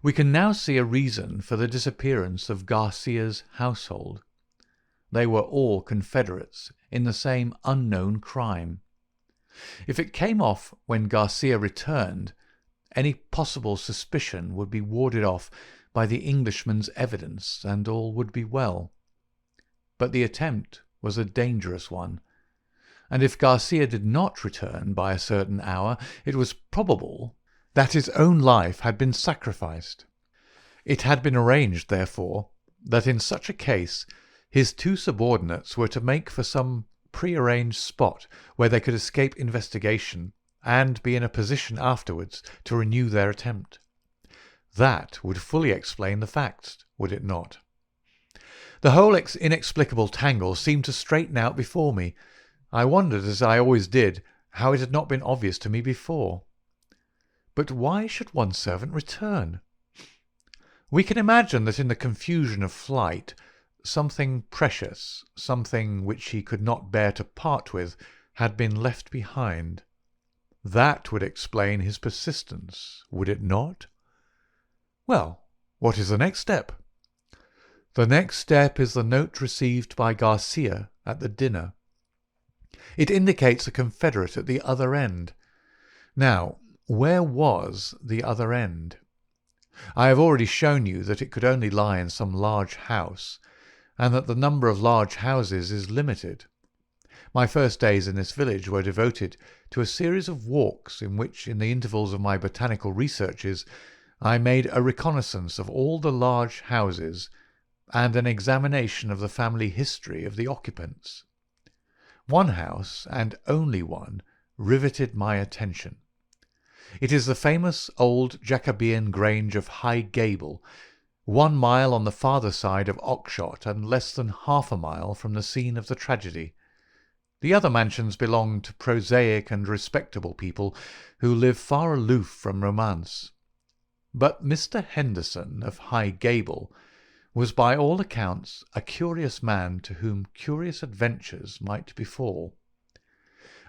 Speaker 2: We can now see a reason for the disappearance of Garcia's household. They were all confederates in the same unknown crime. If it came off when Garcia returned, any possible suspicion would be warded off by the Englishman's evidence, and all would be well. But the attempt was a dangerous one, and if Garcia did not return by a certain hour, it was probable that his own life had been sacrificed. It had been arranged, therefore, that in such a case his two subordinates were to make for some prearranged spot where they could escape investigation and be in a position afterwards to renew their attempt. That would fully explain the facts, would it not? The whole inexplicable tangle seemed to straighten out before me. I wondered, as I always did, how it had not been obvious to me before. But why should one servant return? We can imagine that in the confusion of flight, something precious, something which he could not bear to part with, had been left behind. That would explain his persistence, would it not? Well, what is the next step? The next step is the note received by Garcia at the dinner. It indicates a confederate at the other end. Now, where was the other end? I have already shown you that it could only lie in some large house, and that the number of large houses is limited. My first days in this village were devoted to a series of walks in which, in the intervals of my botanical researches, I made a reconnaissance of all the large houses and an examination of the family history of the occupants. One house, and only one, riveted my attention. It is the famous old Jacobean Grange of High Gable, 1 mile on the farther side of Oxshott and less than half a mile from the scene of the tragedy. The other mansions belong to prosaic and respectable people who live far aloof from romance. But Mr. Henderson of High Gable was by all accounts a curious man to whom curious adventures might befall.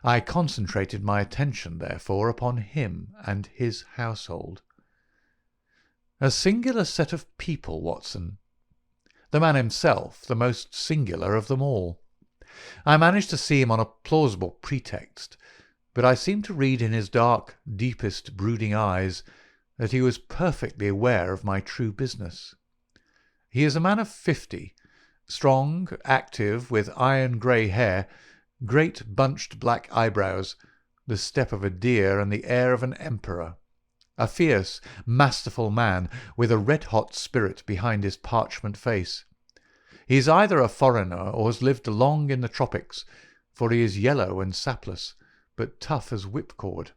Speaker 2: I concentrated my attention, therefore, upon him and his household. A singular set of people, Watson. The man himself the most singular of them all. I managed to see him on a plausible pretext, but I seemed to read in his dark, deepest, brooding eyes that he was perfectly aware of my true business. He is a man of 50, strong, active, with iron-grey hair, great bunched black eyebrows, the step of a deer and the air of an emperor. A fierce, masterful man with a red-hot spirit behind his parchment face. He is either a foreigner or has lived long in the tropics, for he is yellow and sapless, but tough as whipcord.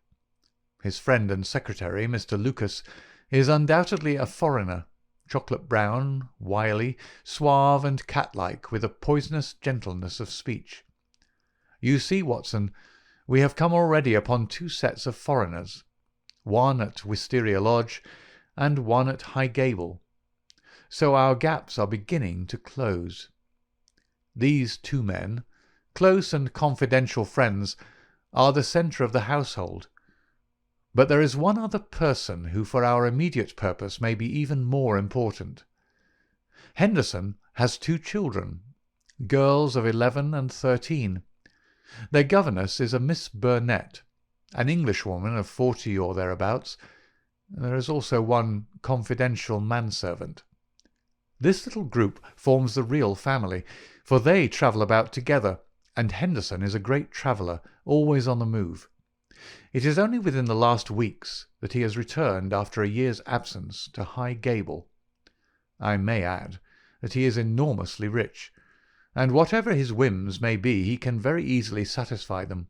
Speaker 2: His friend and secretary, Mr. Lucas, is undoubtedly a foreigner, chocolate-brown, wily, suave and cat-like, with a poisonous gentleness of speech. You see, Watson, we have come already upon 2 sets of foreigners, one at Wisteria Lodge and one at High Gable. So our gaps are beginning to close. These 2 men, close and confidential friends, are the centre of the household. But there is one other person who for our immediate purpose may be even more important. Henderson has 2 children, girls of 11 and 13. Their governess is a Miss Burnett, an Englishwoman of 40 or thereabouts. There is also one confidential manservant. This little group forms the real family, for they travel about together, and Henderson is a great traveller, always on the move. It is only within the last weeks that he has returned after a year's absence to High Gable. I may add that he is enormously rich, and whatever his whims may be, he can very easily satisfy them.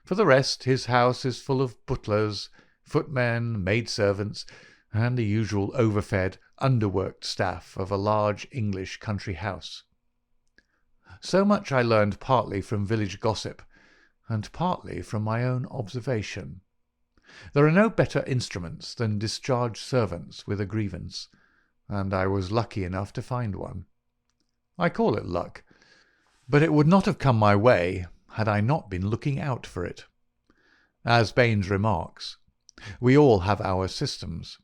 Speaker 2: For the rest, his house is full of butlers, footmen, maidservants, and the usual overfed, underworked staff of a large English country house. So much I learned partly from village gossip, and partly from my own observation. There are no better instruments than discharged servants with a grievance, and I was lucky enough to find one. I call it luck, but it would not have come my way had I not been looking out for it. As Baines remarks, we all have our systems.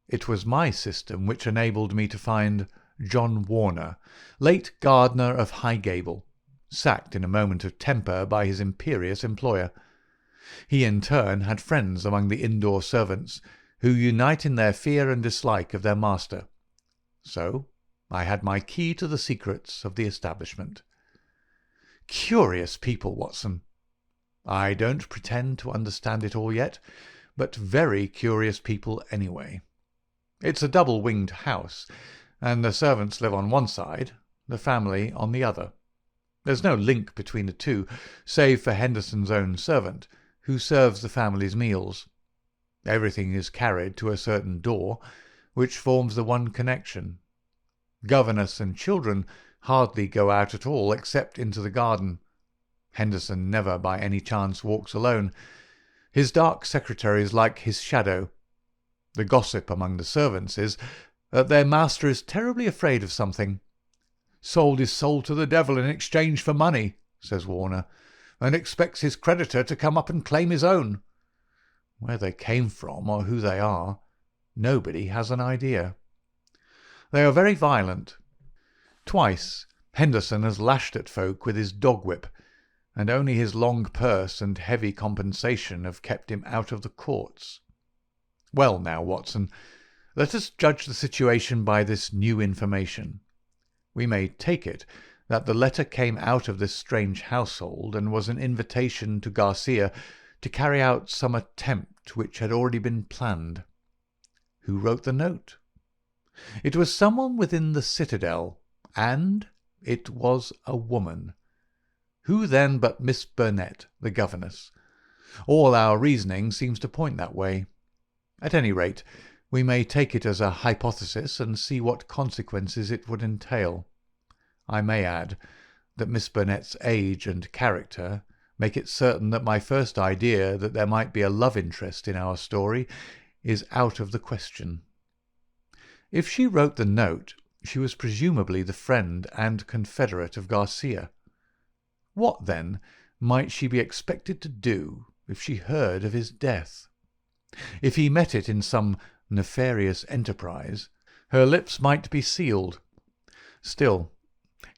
Speaker 2: It was my system which enabled me to find John Warner, late gardener of High Gable, sacked in a moment of temper by his imperious employer. He in turn had friends among the indoor servants who unite in their fear and dislike of their master. So I had my key to the secrets of the establishment. Curious people, Watson. I don't pretend to understand it all yet, but very curious people anyway. It's a double-winged house, and the servants live on one side, the family on the other. There's no link between the two, save for Henderson's own servant, who serves the family's meals. Everything is carried to a certain door, which forms the one connection. Governess and children hardly go out at all except into the garden. Henderson never by any chance walks alone. His dark secretary is like his shadow. The gossip among the servants is that their master is terribly afraid of something. "Sold his soul to the devil in exchange for money," says Warner, "and expects his creditor to come up and claim his own." Where they came from or who they are, nobody has an idea. They are very violent. Twice Henderson has lashed at folk with his dog-whip, and only his long purse and heavy compensation have kept him out of the courts. Well now, Watson, let us judge the situation by this new information. We may take it that the letter came out of this strange household and was an invitation to Garcia to carry out some attempt which had already been planned. Who wrote the note? It was someone within the citadel, and it was a woman. Who then but Miss Burnett, the governess? All our reasoning seems to point that way. At any rate, We may take it as a hypothesis and see what consequences it would entail. I may add that Miss Burnett's age and character make it certain that my first idea that there might be a love interest in our story is out of the question. If she wrote the note, she was presumably the friend and confederate of Garcia. What, then, might she be expected to do if she heard of his death? If he met it in some nefarious enterprise, her lips might be sealed. Still,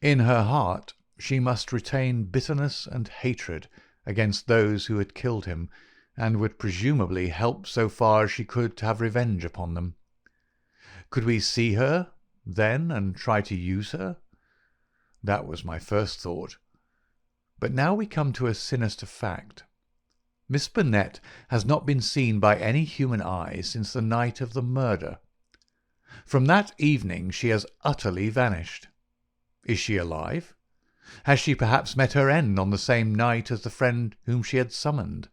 Speaker 2: in her heart, she must retain bitterness and hatred against those who had killed him, and would presumably help so far as she could to have revenge upon them. Could we see her, then, and try to use her? That was my first thought. But now we come to a sinister fact. Miss Burnett has not been seen by any human eye since the night of the murder. From that evening she has utterly vanished. Is she alive? Has she perhaps met her end on the same night as the friend whom she had summoned?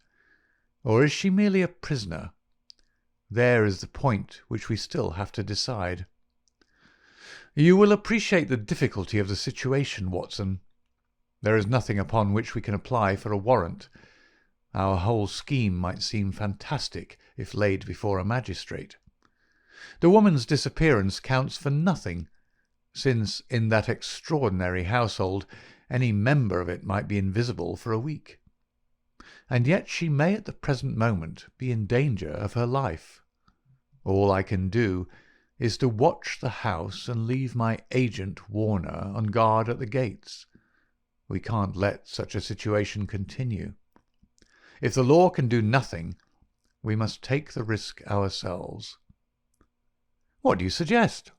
Speaker 2: Or is she merely a prisoner? There is the point which we still have to decide. You will appreciate the difficulty of the situation, Watson. There is nothing upon which we can apply for a warrant. Our whole scheme might seem fantastic if laid before a magistrate. The woman's disappearance counts for nothing, since in that extraordinary household any member of it might be invisible for a week. And yet she may at the present moment be in danger of her life. All I can do is to watch the house and leave my agent Warner on guard at the gates. We can't let such a situation continue. If the law can do nothing, we must take the risk ourselves. What do you suggest?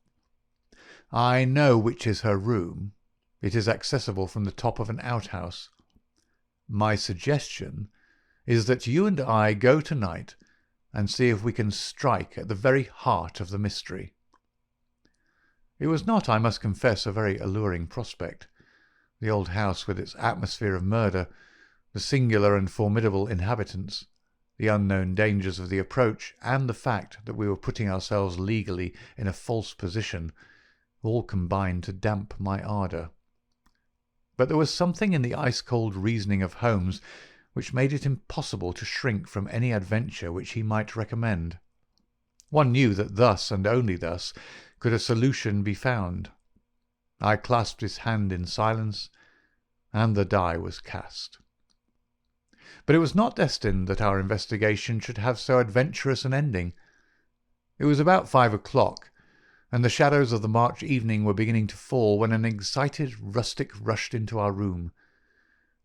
Speaker 2: I know which is her room. It is accessible from the top of an outhouse. My suggestion is that you and I go tonight and see if we can strike at the very heart of the mystery. It was not, I must confess, a very alluring prospect. The old house with its atmosphere of murder, the singular and formidable inhabitants, the unknown dangers of the approach, and the fact that we were putting ourselves legally in a false position, all combined to damp my ardour. But there was something in the ice-cold reasoning of Holmes which made it impossible to shrink from any adventure which he might recommend. One knew that thus, and only thus, could a solution be found. I clasped his hand in silence, and the die was cast. But it was not destined that our investigation should have so adventurous an ending. It was about 5 o'clock, and the shadows of the March evening were beginning to fall when an excited rustic rushed into our room.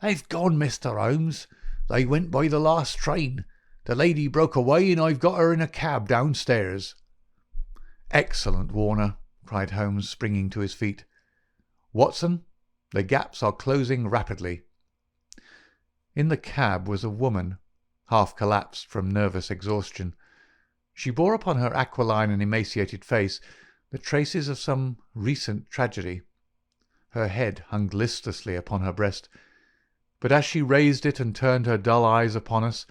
Speaker 2: "They've gone, Mr. Holmes. They went by the last train. The lady broke away, and I've got her in a cab downstairs." "Excellent, Warner," cried Holmes, springing to his feet. "Watson, the gaps are closing rapidly." In the cab was a woman, half collapsed from nervous exhaustion. She bore upon her aquiline and emaciated face the traces of some recent tragedy. Her head hung listlessly upon her breast, but as she raised it and turned her dull eyes upon us,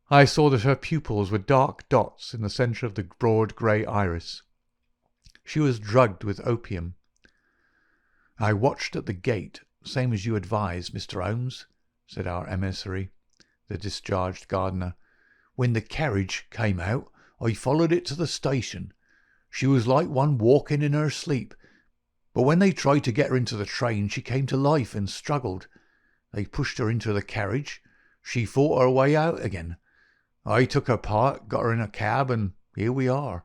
Speaker 2: I saw that her pupils were dark dots in the centre of the broad grey iris. She was drugged with opium. "I watched at the gate, same as you advised, Mr. Holmes," said our emissary, the discharged gardener. "When the carriage came out, I followed it to the station. She was like one walking in her sleep, but when they tried to get her into the train, she came to life and struggled. They pushed her into the carriage. She fought her way out again. I took her part, got her in a cab, and here we are.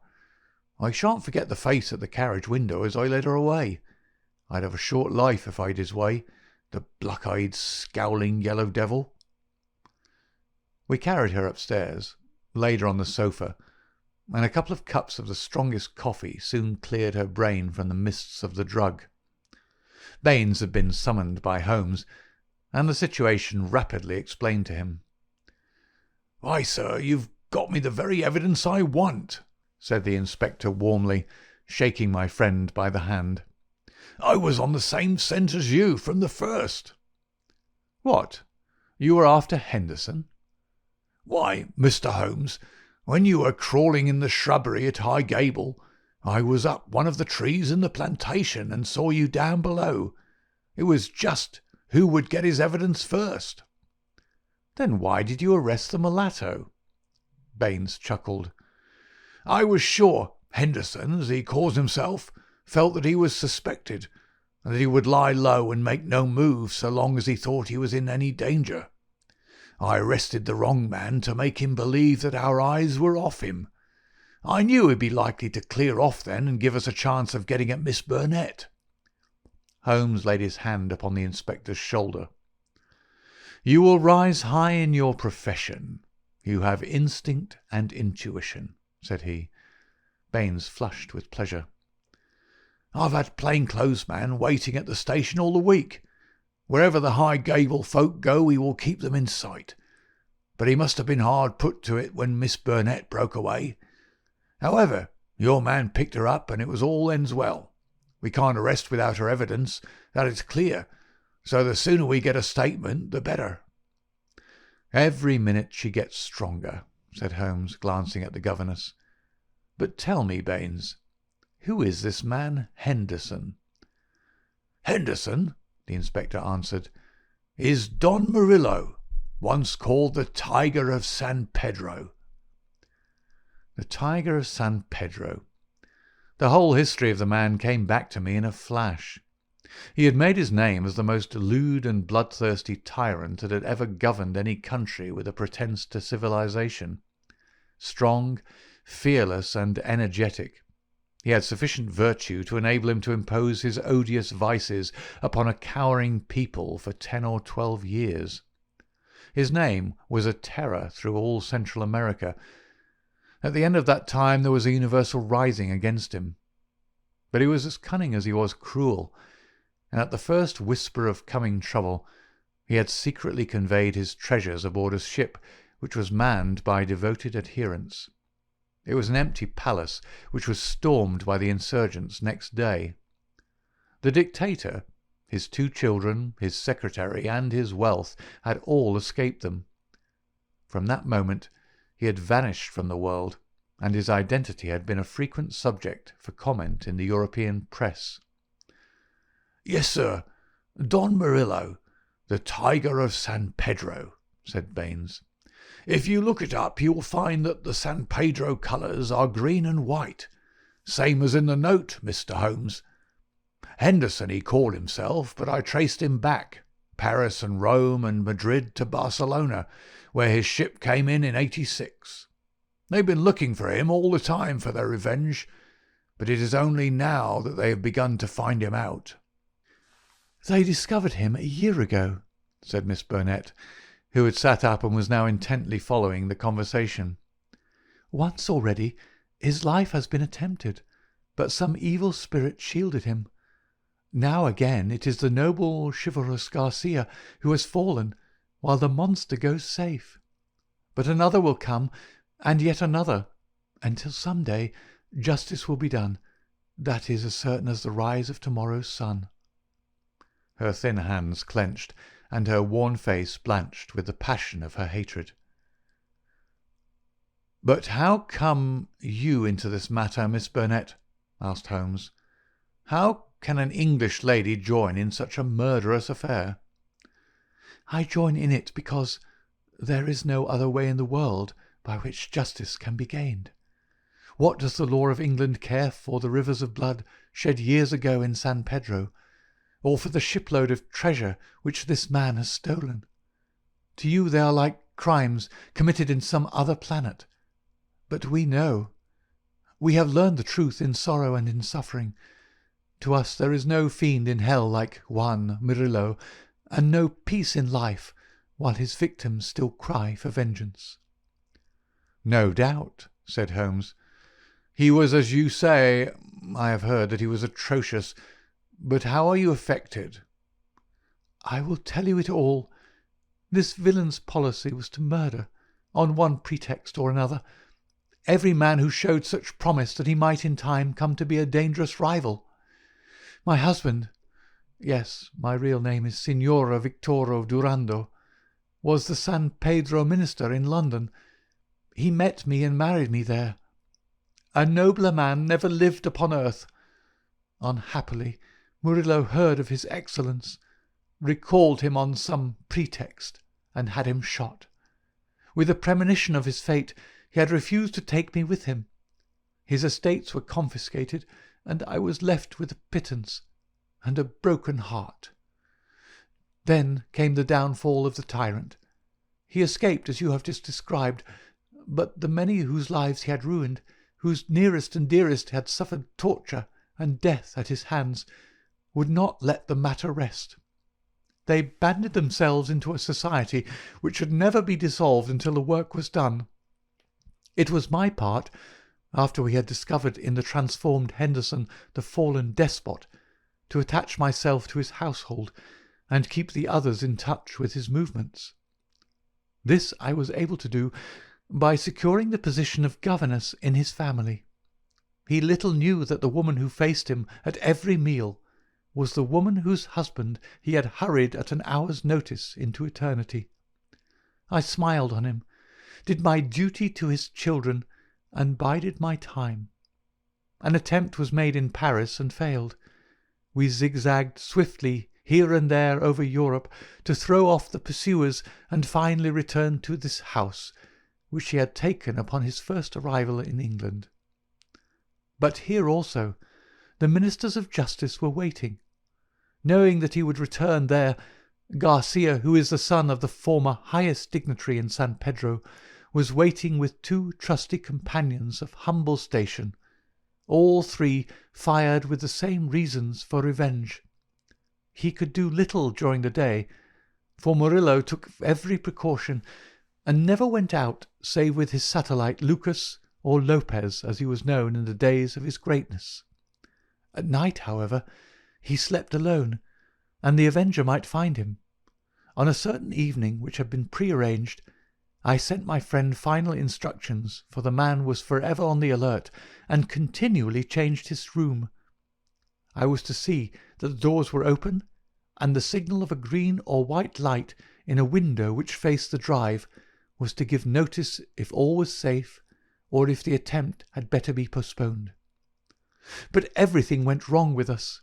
Speaker 2: I shan't forget the face at the carriage window as I led her away. I'd have a short life if I'd his way, the black-eyed, scowling yellow devil." We carried her upstairs, laid her on the sofa, and a couple of cups of the strongest coffee soon cleared her brain from the mists of the drug. Baines had been summoned by Holmes, and the situation rapidly explained to him. "Why, sir, you've got me the very evidence I want," said the inspector warmly, shaking my friend by the hand. "I was on the same scent as you from the first." "What? You were after Henderson?" "Why, Mr. Holmes,
Speaker 3: When you were crawling in the shrubbery at High Gable, I was up one of the trees in the plantation and saw you down below. It was just who would get his evidence first."
Speaker 2: "Then why did you arrest the mulatto?" Baines chuckled.
Speaker 3: "I was sure Henderson, as he calls himself, felt that he was suspected, and that he would lie low and make no move so long as he thought he was in any danger. I arrested the wrong man to make him believe that our eyes were off him. I knew he'd be likely to clear off then and give us a chance of getting at Miss Burnett."
Speaker 2: Holmes laid his hand upon the inspector's shoulder. "You will rise high in your profession. You have instinct and intuition," said he. Baines flushed with pleasure.
Speaker 3: "I've had plainclothesmen waiting at the station all the week. Wherever the High Gable folk go, he will keep them in sight. But he must have been hard put to it when Miss Burnett broke away. However, your man picked her up, and it was all ends well. We can't arrest without her evidence, that is clear, so the sooner we get a statement, the better."
Speaker 2: "Every minute she gets stronger," said Holmes, glancing at the governess. "But tell me, Baines, who is this man Henderson?"
Speaker 3: "Henderson," the inspector answered, "is Don Murillo, once called the Tiger of San Pedro."
Speaker 2: The Tiger of San Pedro. The whole history of the man came back to me in a flash. He had made his name as the most lewd and bloodthirsty tyrant that had ever governed any country with a pretence to civilization. Strong, fearless, and energetic, he had sufficient virtue to enable him to impose his odious vices upon a cowering people for 10 or 12 years. His name was a terror through all Central America. At the end of that time there was a universal rising against him. But he was as cunning as he was cruel, and at the first whisper of coming trouble he had secretly conveyed his treasures aboard a ship which was manned by devoted adherents. It was an empty palace which was stormed by the insurgents next day. The dictator, his 2 children, his secretary, and his wealth had all escaped them. From that moment he had vanished from the world, and his identity had been a frequent subject for comment in the European press.
Speaker 3: "Yes, sir, Don Murillo, the Tiger of San Pedro," said Baines. "If you look it up, you will find that the San Pedro colours are green and white, same as in the note, Mr. Holmes. Henderson he called himself, but I traced him back, Paris and Rome and Madrid to Barcelona, where his ship came in '86. They've been looking for him all the time for their revenge, but it is only now that they have begun to find him out."
Speaker 2: "They discovered him a year ago," said Miss Burnett, who had sat up and was now intently following the conversation. "Once already his life has been attempted, but some evil spirit shielded him. Now again it is the noble, chivalrous Garcia who has fallen, while the monster goes safe. But another will come, and yet another, until some day justice will be done. That is as certain as the rise of tomorrow's sun." Her thin hands clenched, and her worn face blanched with the passion of her hatred. "But how come you into this matter, Miss Burnett?" asked Holmes. "How can an English lady join in such a murderous affair?" "I join in it because there is no other way in the world by which justice can be gained. What does the law of England care for the rivers of blood shed years ago in San Pedro, or for the shipload of treasure which this man has stolen? To you they are like crimes committed in some other planet. But we know. We have learned the truth in sorrow and in suffering. To us there is no fiend in hell like Juan Murillo, and no peace in life while his victims still cry for vengeance." "No doubt," said Holmes. "He was, as you say. I have heard that he was atrocious. But how are you affected?" "I will tell you it all. This villain's policy was to murder, on one pretext or another, every man who showed such promise that he might in time come to be a dangerous rival. My husband, yes, my real name is Signora Victoro Durando, was the San Pedro minister in London.
Speaker 3: He met me and married me there. A nobler man never lived upon earth. Unhappily, Murillo heard of his excellence, recalled him on some pretext, and had him shot. With a premonition of his fate, he had refused to take me with him. His estates were confiscated, and I was left with a pittance and a broken heart. Then came the downfall of the tyrant. He escaped, as you have just described, but the many whose lives he had ruined, whose nearest and dearest had suffered torture and death at his hands, would not let the matter rest. They banded themselves into a society which should never be dissolved until the work was done. It was my part, after we had discovered in the transformed Henderson the fallen despot, to attach myself to his household and keep the others in touch with his movements. This I was able to do by securing the position of governess in his family. He little knew that the woman who faced him at every meal was the woman whose husband he had hurried at an hour's notice into eternity. I smiled on him, did my duty to his children, and bided my time. An attempt was made in Paris and failed. We zigzagged swiftly here and there over Europe to throw off the pursuers and finally returned to this house, which he had taken upon his first arrival in England. But here also the ministers of justice were waiting. Knowing that he would return there, Garcia, who is the son of the former highest dignitary in San Pedro, was waiting with 2 trusty companions of humble station. All 3 fired with the same reasons for revenge. He could do little during the day, for Murillo took every precaution, and never went out save with his satellite Lucas, or Lopez, as he was known in the days of his greatness. At night, however, he slept alone, and the avenger might find him. On a certain evening which had been prearranged, I sent my friend final instructions, for the man was forever on the alert, and continually changed his room. I was to see that the doors were open, and the signal of a green or white light in a window which faced the drive was to give notice if all was safe, or if the attempt had better be postponed. But everything went wrong with us.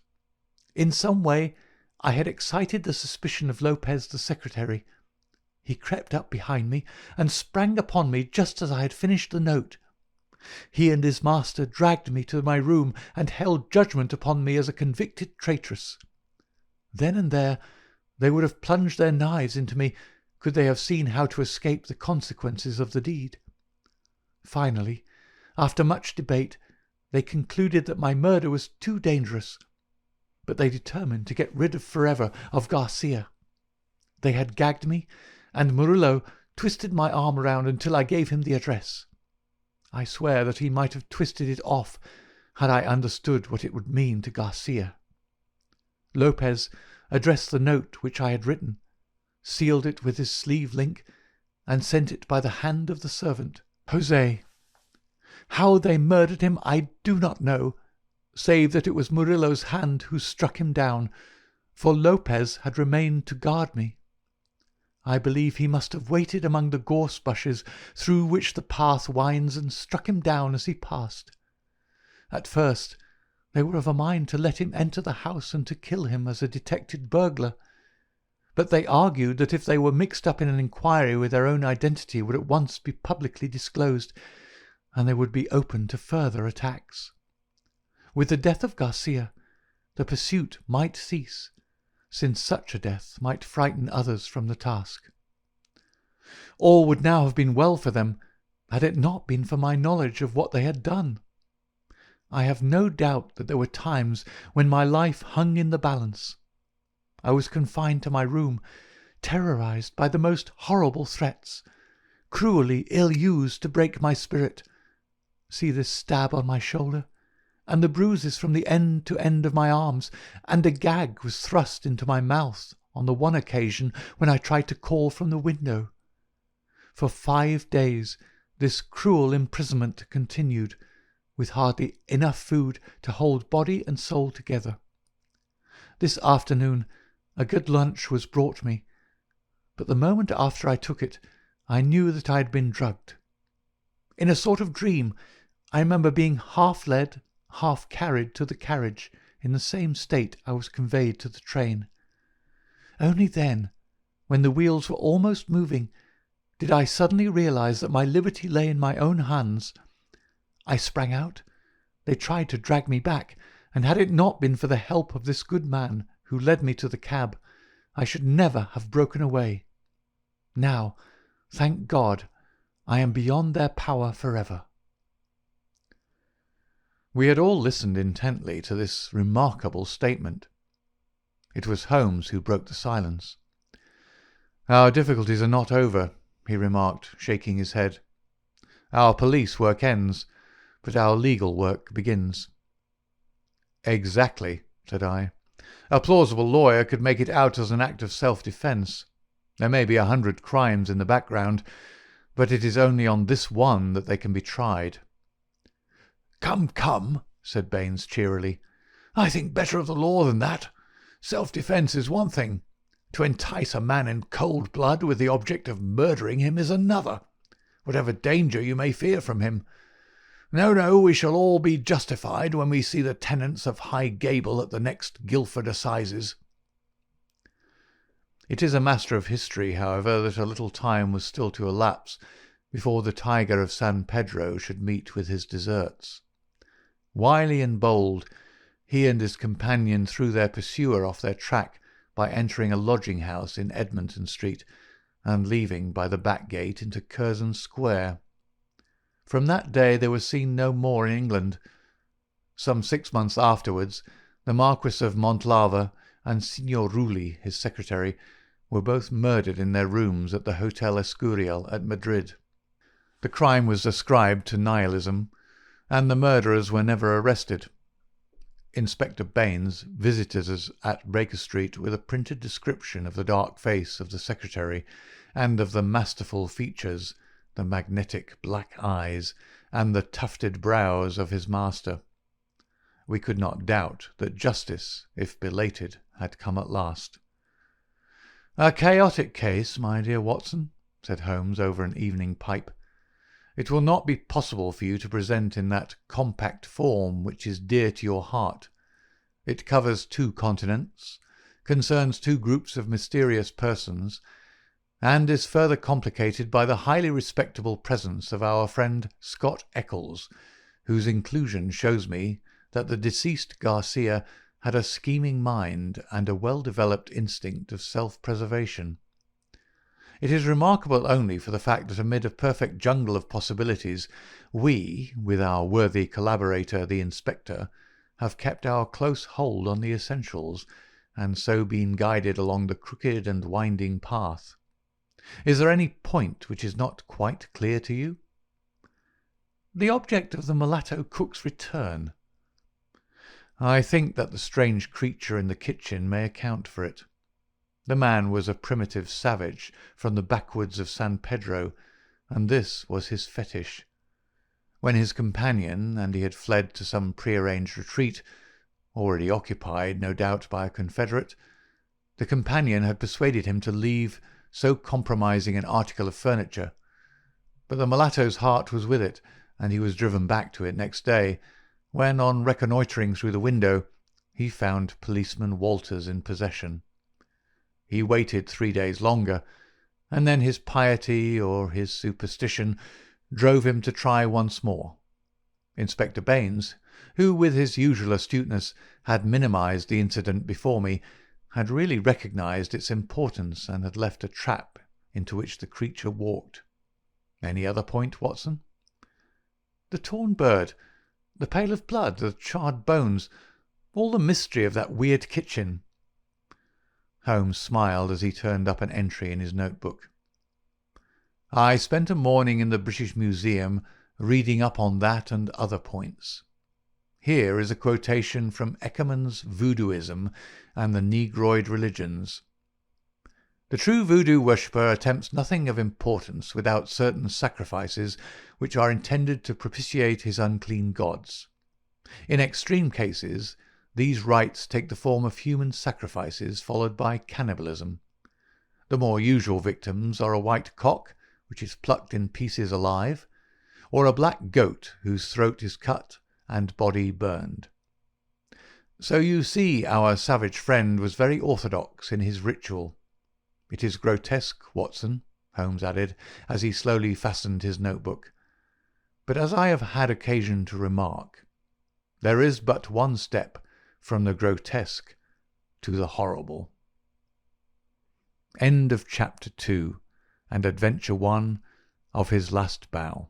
Speaker 3: In some way I had excited the suspicion of Lopez the secretary. He crept up behind me and sprang upon me just as I had finished the note. He and his master dragged me to my room and held judgment upon me as a convicted traitress. Then and there they would have plunged their knives into me could they have seen how to escape the consequences of the deed. Finally, after much debate, they concluded that my murder was too dangerous, but they determined to get rid forever of Garcia. They had gagged me, and Murillo twisted my arm round until I gave him the address. I swear that he might have twisted it off had I understood what it would mean to Garcia. Lopez addressed the note which I had written, sealed it with his sleeve link, and sent it by the hand of the servant, Jose. How they murdered him I do not know, save that it was Murillo's hand who struck him down, for Lopez had remained to guard me. I believe he must have waited among the gorse bushes through which the path winds and struck him down as he passed. At first they were of a mind to let him enter the house and to kill him as a detected burglar, but they argued that if they were mixed up in an inquiry with their own identity would at once be publicly disclosed, and they would be open to further attacks. With the death of Garcia, the pursuit might cease, since such a death might frighten others from the task. All would now have been well for them, had it not been for my knowledge of what they had done. I have no doubt that there were times when my life hung in the balance. I was confined to my room, terrorized by the most horrible threats, cruelly ill-used to break my spirit. See this stab on my shoulder, and the bruises from the end to end of my arms, and a gag was thrust into my mouth on the one occasion when I tried to call from the window. For 5 days this cruel imprisonment continued, with hardly enough food to hold body and soul together. This afternoon a good lunch was brought me, but the moment after I took it I knew that I had been drugged.
Speaker 2: In a sort of dream, I remember being half led, half carried to the carriage in the same state I was conveyed to the train. Only then, when the wheels were almost moving, did I suddenly realize that my liberty lay in my own hands. I sprang out. They tried to drag me back, and had it not been for the help of this good man who led me to the cab, I should never have broken away. Now, thank God, I am beyond their power forever." We had all listened intently to this remarkable statement. It was Holmes who broke the silence. "Our difficulties are not over," he remarked, shaking his head. "Our police work ends, but our legal work begins." "Exactly," said I. "A plausible lawyer could make it out as an act of self-defence. There may be 100 crimes in the background, but it is only on this one that they can be tried."
Speaker 3: "Come, come," said Baines cheerily. "I think better of the law than that. Self-defence is one thing. To entice a man in cold blood with the object of murdering him is another, whatever danger you may fear from him. No, we shall all be justified when we see the tenants of High Gable at the next Guildford Assizes."
Speaker 2: It is a matter of history, however, that a little time was still to elapse before the tiger of San Pedro should meet with his deserts. Wily and bold, he and his companion threw their pursuer off their track by entering a lodging-house in Edmonton Street and leaving by the back gate into Curzon Square. From that day they were seen no more in England. Some 6 months afterwards, the Marquis of Montlava and Signor Rulli, his secretary, were both murdered in their rooms at the Hotel Escurial at Madrid. The crime was ascribed to nihilism, and the murderers were never arrested. Inspector Baines visited us at Baker Street with a printed description of the dark face of the secretary and of the masterful features, the magnetic black eyes, and the tufted brows of his master. We could not doubt that justice, if belated, had come at last. "A chaotic case, my dear Watson," said Holmes over an evening pipe. "It will not be possible for you to present in that compact form which is dear to your heart. It covers 2 continents, concerns 2 groups of mysterious persons, and is further complicated by the highly respectable presence of our friend Scott Eccles, whose inclusion shows me that the deceased Garcia had a scheming mind and a well-developed instinct of self-preservation. It is remarkable only for the fact that amid a perfect jungle of possibilities, we, with our worthy collaborator the inspector, have kept our close hold on the essentials, and so been guided along the crooked and winding path. Is there any point which is not quite clear to you?" "The object of the mulatto cook's return." "I think that the strange creature in the kitchen may account for it. The man was a primitive savage from the backwoods of San Pedro, and this was his fetish. When his companion, and he had fled to some prearranged retreat, already occupied, no doubt, by a confederate, the companion had persuaded him to leave so compromising an article of furniture. But the mulatto's heart was with it, and he was driven back to it next day, when, on reconnoitring through the window, he found Policeman Walters in possession. He waited 3 days longer, and then his piety or his superstition drove him to try once more. Inspector Baines, who with his usual astuteness had minimized the incident before me, had really recognized its importance and had left a trap into which the creature walked. Any other point, Watson?" "The torn bird, the pail of blood, the charred bones, all the mystery of that weird kitchen." Holmes smiled as he turned up an entry in his notebook. "I spent a morning in the British Museum reading up on that and other points. Here is a quotation from Eckermann's Voodooism and the Negroid Religions. The true voodoo worshipper attempts nothing of importance without certain sacrifices which are intended to propitiate his unclean gods. In extreme cases, these rites take the form of human sacrifices followed by cannibalism. The more usual victims are a white cock, which is plucked in pieces alive, or a black goat whose throat is cut and body burned. So you see our savage friend was very orthodox in his ritual. It is grotesque, Watson, Holmes added, as he slowly fastened his notebook. But as I have had occasion to remark, there is but one step from the grotesque to the horrible. End of Chapter 2 and Adventure 1 of His Last Bow.